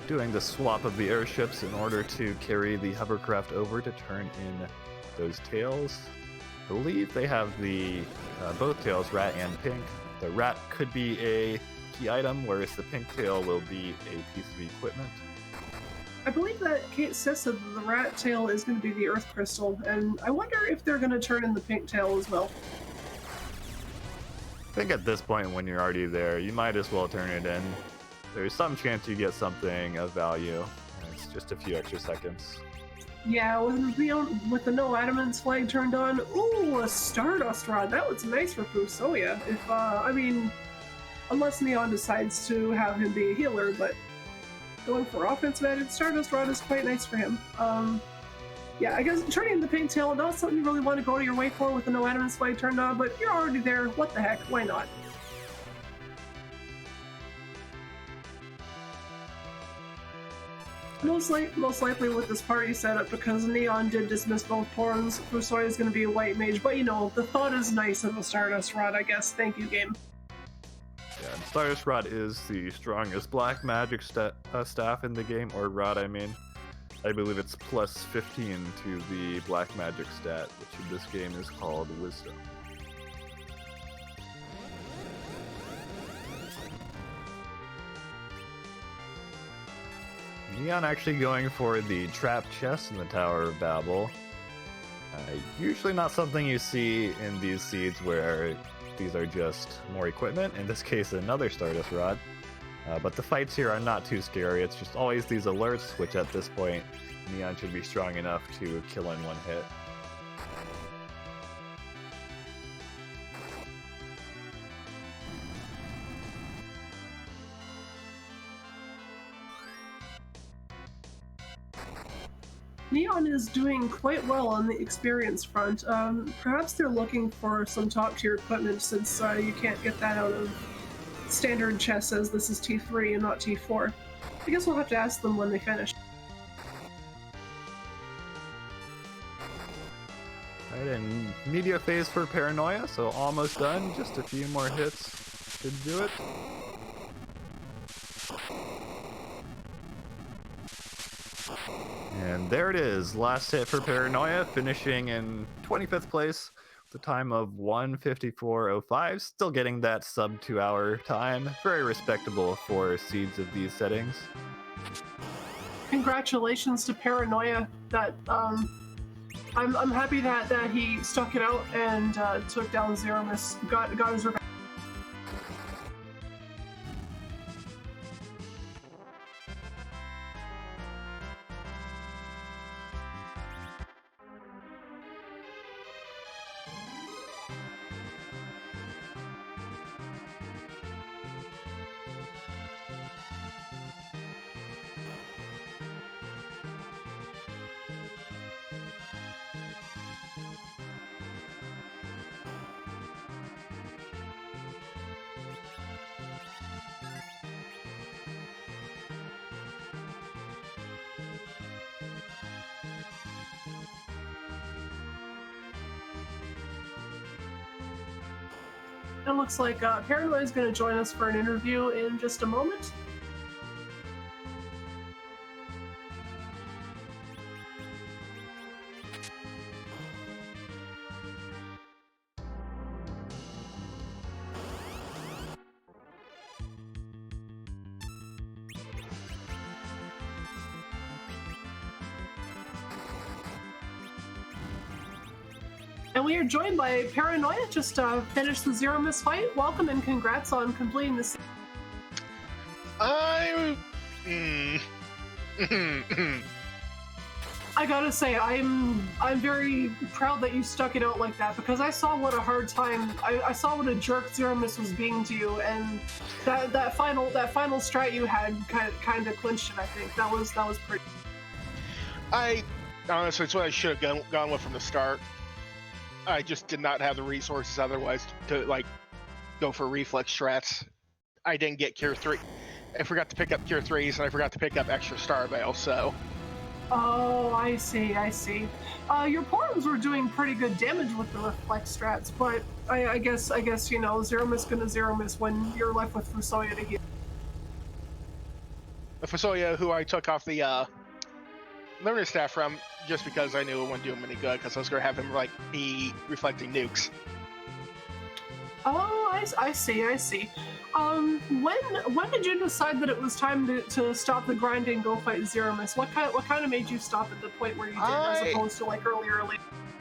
S2: Doing the swap of the airships in order to carry the hovercraft over to turn in those tails. I believe they have the both tails, rat and pink. The rat could be a key item, whereas the pink tail will be a piece of equipment.
S1: I believe that Kate says that the rat tail is going to be the earth crystal, and I wonder if they're going to turn in the pink tail as well.
S2: I think at this point when you're already there, you might as well turn it in. There's some chance you get something of value, and it's just a few extra seconds.
S1: Yeah, with the no adamants flag turned on, ooh, a Stardust Rod. That was nice for Fusoya. If, I mean, unless Neon decides to have him be a healer, but going for offensive added Stardust Rod is quite nice for him. Yeah, I guess turning in the pink tail, not something you really want to go to your way for with the no adamants flag turned on, but you're already there. What the heck? Why not? Most likely with this party setup, because Neon did dismiss both pawns, Fusoya is going to be a white mage, but you know, the thought is nice of a Stardust Rod, I guess. Thank you, game.
S2: Yeah, and Stardust Rod is the strongest black magic staff in the game, or rod I mean. I believe it's plus 15 to the black magic stat, which in this game is called Wisdom. Neon actually going for the trap chest in the Tower of Babel. Usually not something you see in these seeds where these are just more equipment. In this case, another Stardust Rod. But the fights here are not too scary. It's just always these alerts, which at this point, Neon should be strong enough to kill in one hit.
S1: Neon is doing quite well on the experience front. Perhaps they're looking for some top tier equipment since you can't get that out of standard chess as this is T3 and not T4. I guess we'll have to ask them when they finish.
S2: Alright, and media phase for Paranoia, so almost done. Just a few more hits to do it. And there it is, last hit for Paranoia, finishing in 25th place with a time of 1:54.05. Still getting that sub 2 hour time. Very respectable for seeds of these settings.
S1: Congratulations to Paranoia. That I'm happy that he stuck it out and took down Zeromus, got his revenge. It looks like Paranoia is going to join us for an interview in just a moment. And we are joined by Paranoia, just finished the Zeromus fight. Welcome and congrats on completing the
S5: I
S1: gotta say, I'm very proud that you stuck it out like that, because I saw what a hard time, I saw what a jerk Zeromus was being to you, and that final strat you had kind of clinched it. I think that was pretty.
S5: I honestly, it's what I should have gone with from the start. I just did not have the resources otherwise to like go for reflex strats. I didn't get Cure 3. I forgot to pick up Cure 3s, and I forgot to pick up extra Star Veil, so.
S1: Oh, I see. Your Portals were doing pretty good damage with the reflex strats, but I guess you know, Zeromus gonna Zeromus when you're left with Fusoya to heal.
S5: The Fusoya, who I took off the learner staff from, just because I knew it wouldn't do him any good, because I was going to have him like be reflecting nukes.
S1: Oh, I see. When did you decide that it was time to stop the grind and go fight Zeromus? What kind of made you stop at the point where you did, as opposed to like earlier?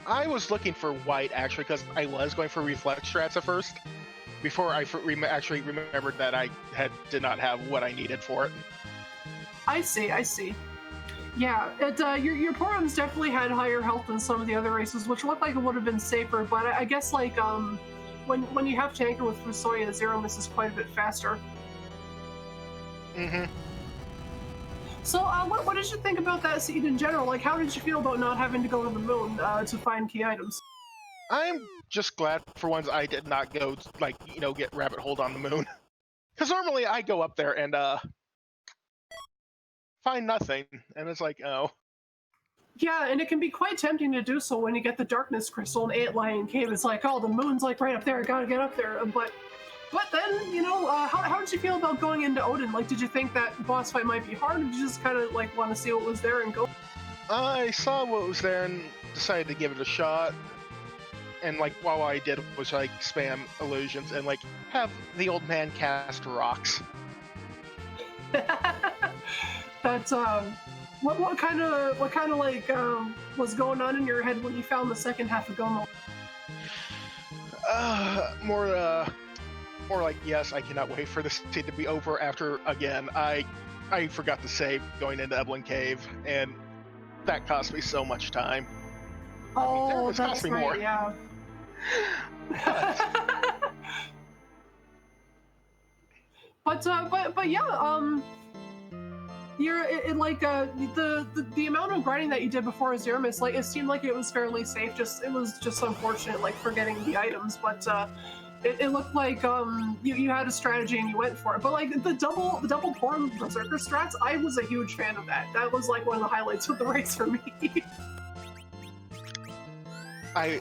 S5: I was looking for white actually, because I was going for reflex strats at first, before I actually remembered that I did not have what I needed for it.
S1: I see. Yeah, your Porums definitely had higher health than some of the other races, which looked like it would have been safer, but I guess like when you have to anchor with Fusoya, Zeromus is quite a bit faster.
S5: Mm-hmm.
S1: So what did you think about that seed in general? Like, how did you feel about not having to go to the moon to find key items?
S5: I'm just glad for once I did not go, like, you know, get rabbit holed on the moon. Because normally I go up there and find nothing, and it's like, oh.
S1: Yeah, and it can be quite tempting to do so when you get the Darkness Crystal and Ant Lion Cave. It's like, oh, the moon's like right up there, I gotta get up there. But then, you know, how did you feel about going into Odin? Like, did you think that boss fight might be hard, or did you just kind of like want to see what was there and go?
S5: I saw what was there and decided to give it a shot. And like, while I did was like spam illusions and like have the old man cast rocks.
S1: That what kind of like was going on in your head when you found the second half of Gomo?
S5: More like, yes, I cannot wait for this scene to be over. After again, I forgot to save going into Eblan Cave, and that cost me so much time.
S1: Oh,
S5: this
S1: that's
S5: cost me
S1: right.
S5: more.
S1: Yeah. but yeah, you're like the amount of grinding that you did before Zeromus, like it seemed like it was fairly safe. It was just unfortunate, like forgetting the items, but it looked like you had a strategy and you went for it. But like the double Porn Berserker strats, I was a huge fan of that. That was like one of the highlights of the race for me.
S5: I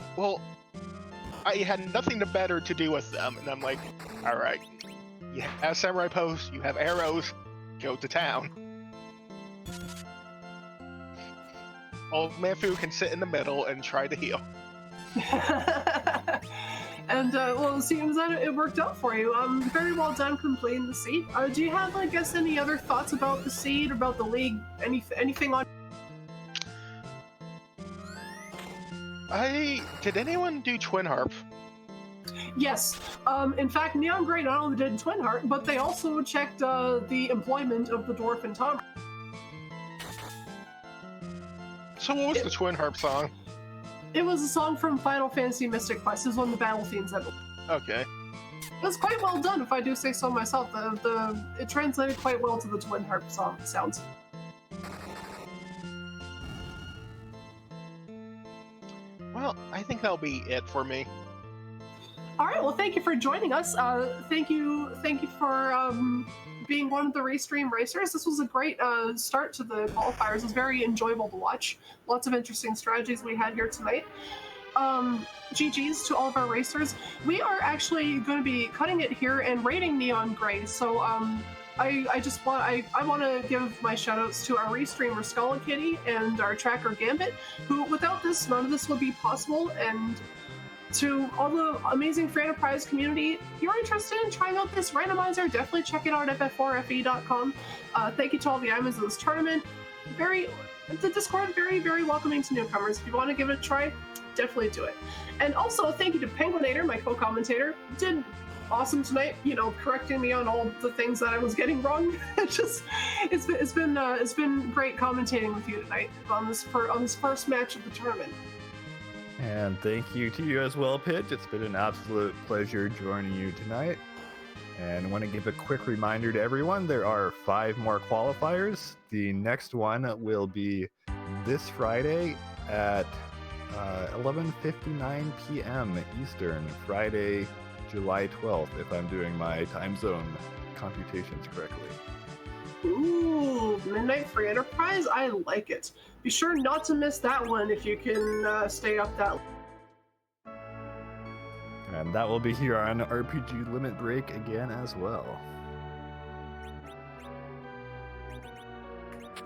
S5: had nothing better to do with them, and I'm like, all right, you have samurai posts, you have arrows, go to town. Old Man Fu can sit in the middle and try to heal.
S1: And well, it seems that it worked out for you. Very well done completing the seed. Do you have, I guess, any other thoughts about the seed, about the league, anything on?
S5: Did anyone do Twin Harp?
S1: Yes. In fact, neongrey not only did Twin Harp, but they also checked the employment of the dwarf and Tom.
S5: So what was the Twin Harp song?
S1: It was a song from Final Fantasy Mystic Quest. It was one of the battle themes.
S5: Okay.
S1: It was quite well done, if I do say so myself. It translated quite well to the Twin Harp song sounds.
S5: Well, I think that'll be it for me.
S1: All right. Well, thank you for joining us. Thank you for being one of the Restream racers. This was a great start to the qualifiers. It was very enjoyable to watch. Lots of interesting strategies we had here tonight. GG's to all of our racers. We are actually going to be cutting it here and rating Neon Gray. So I want to give my shout outs to our Restreamer Skulla Kitty and our tracker Gambit, who without this, none of this would be possible. And to all the amazing free enterprise community, if you're interested in trying out this randomizer, definitely check it out at FF4FE.com. Thank you to all the admins of this tournament. The Discord, very, very welcoming to newcomers. If you want to give it a try, definitely do it. And also, thank you to Penguinator, my co-commentator. Did awesome tonight, correcting me on all the things that I was getting wrong. It's been great commentating with you tonight on this first match of the tournament.
S2: And thank you to you as well, Pitch. It's been an absolute pleasure joining you tonight. And I want to give a quick reminder to everyone, there are 5 more qualifiers. The next one will be this Friday at 11:59 p.m. Eastern, Friday, July 12th, if I'm doing my time zone computations correctly.
S1: Ooh, Midnight Free Enterprise? I like it. Be sure not to miss that one if you can stay up that.
S2: And that will be here on RPG Limit Break again as well.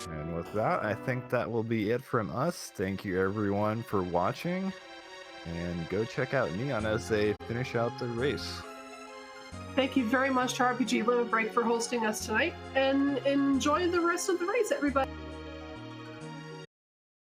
S2: And with that, I think that will be it from us. Thank you everyone for watching. And go check out Neon as they finish out the race.
S1: Thank you very much to RPG Limit Break for hosting us tonight. And enjoy the rest of the race, everybody.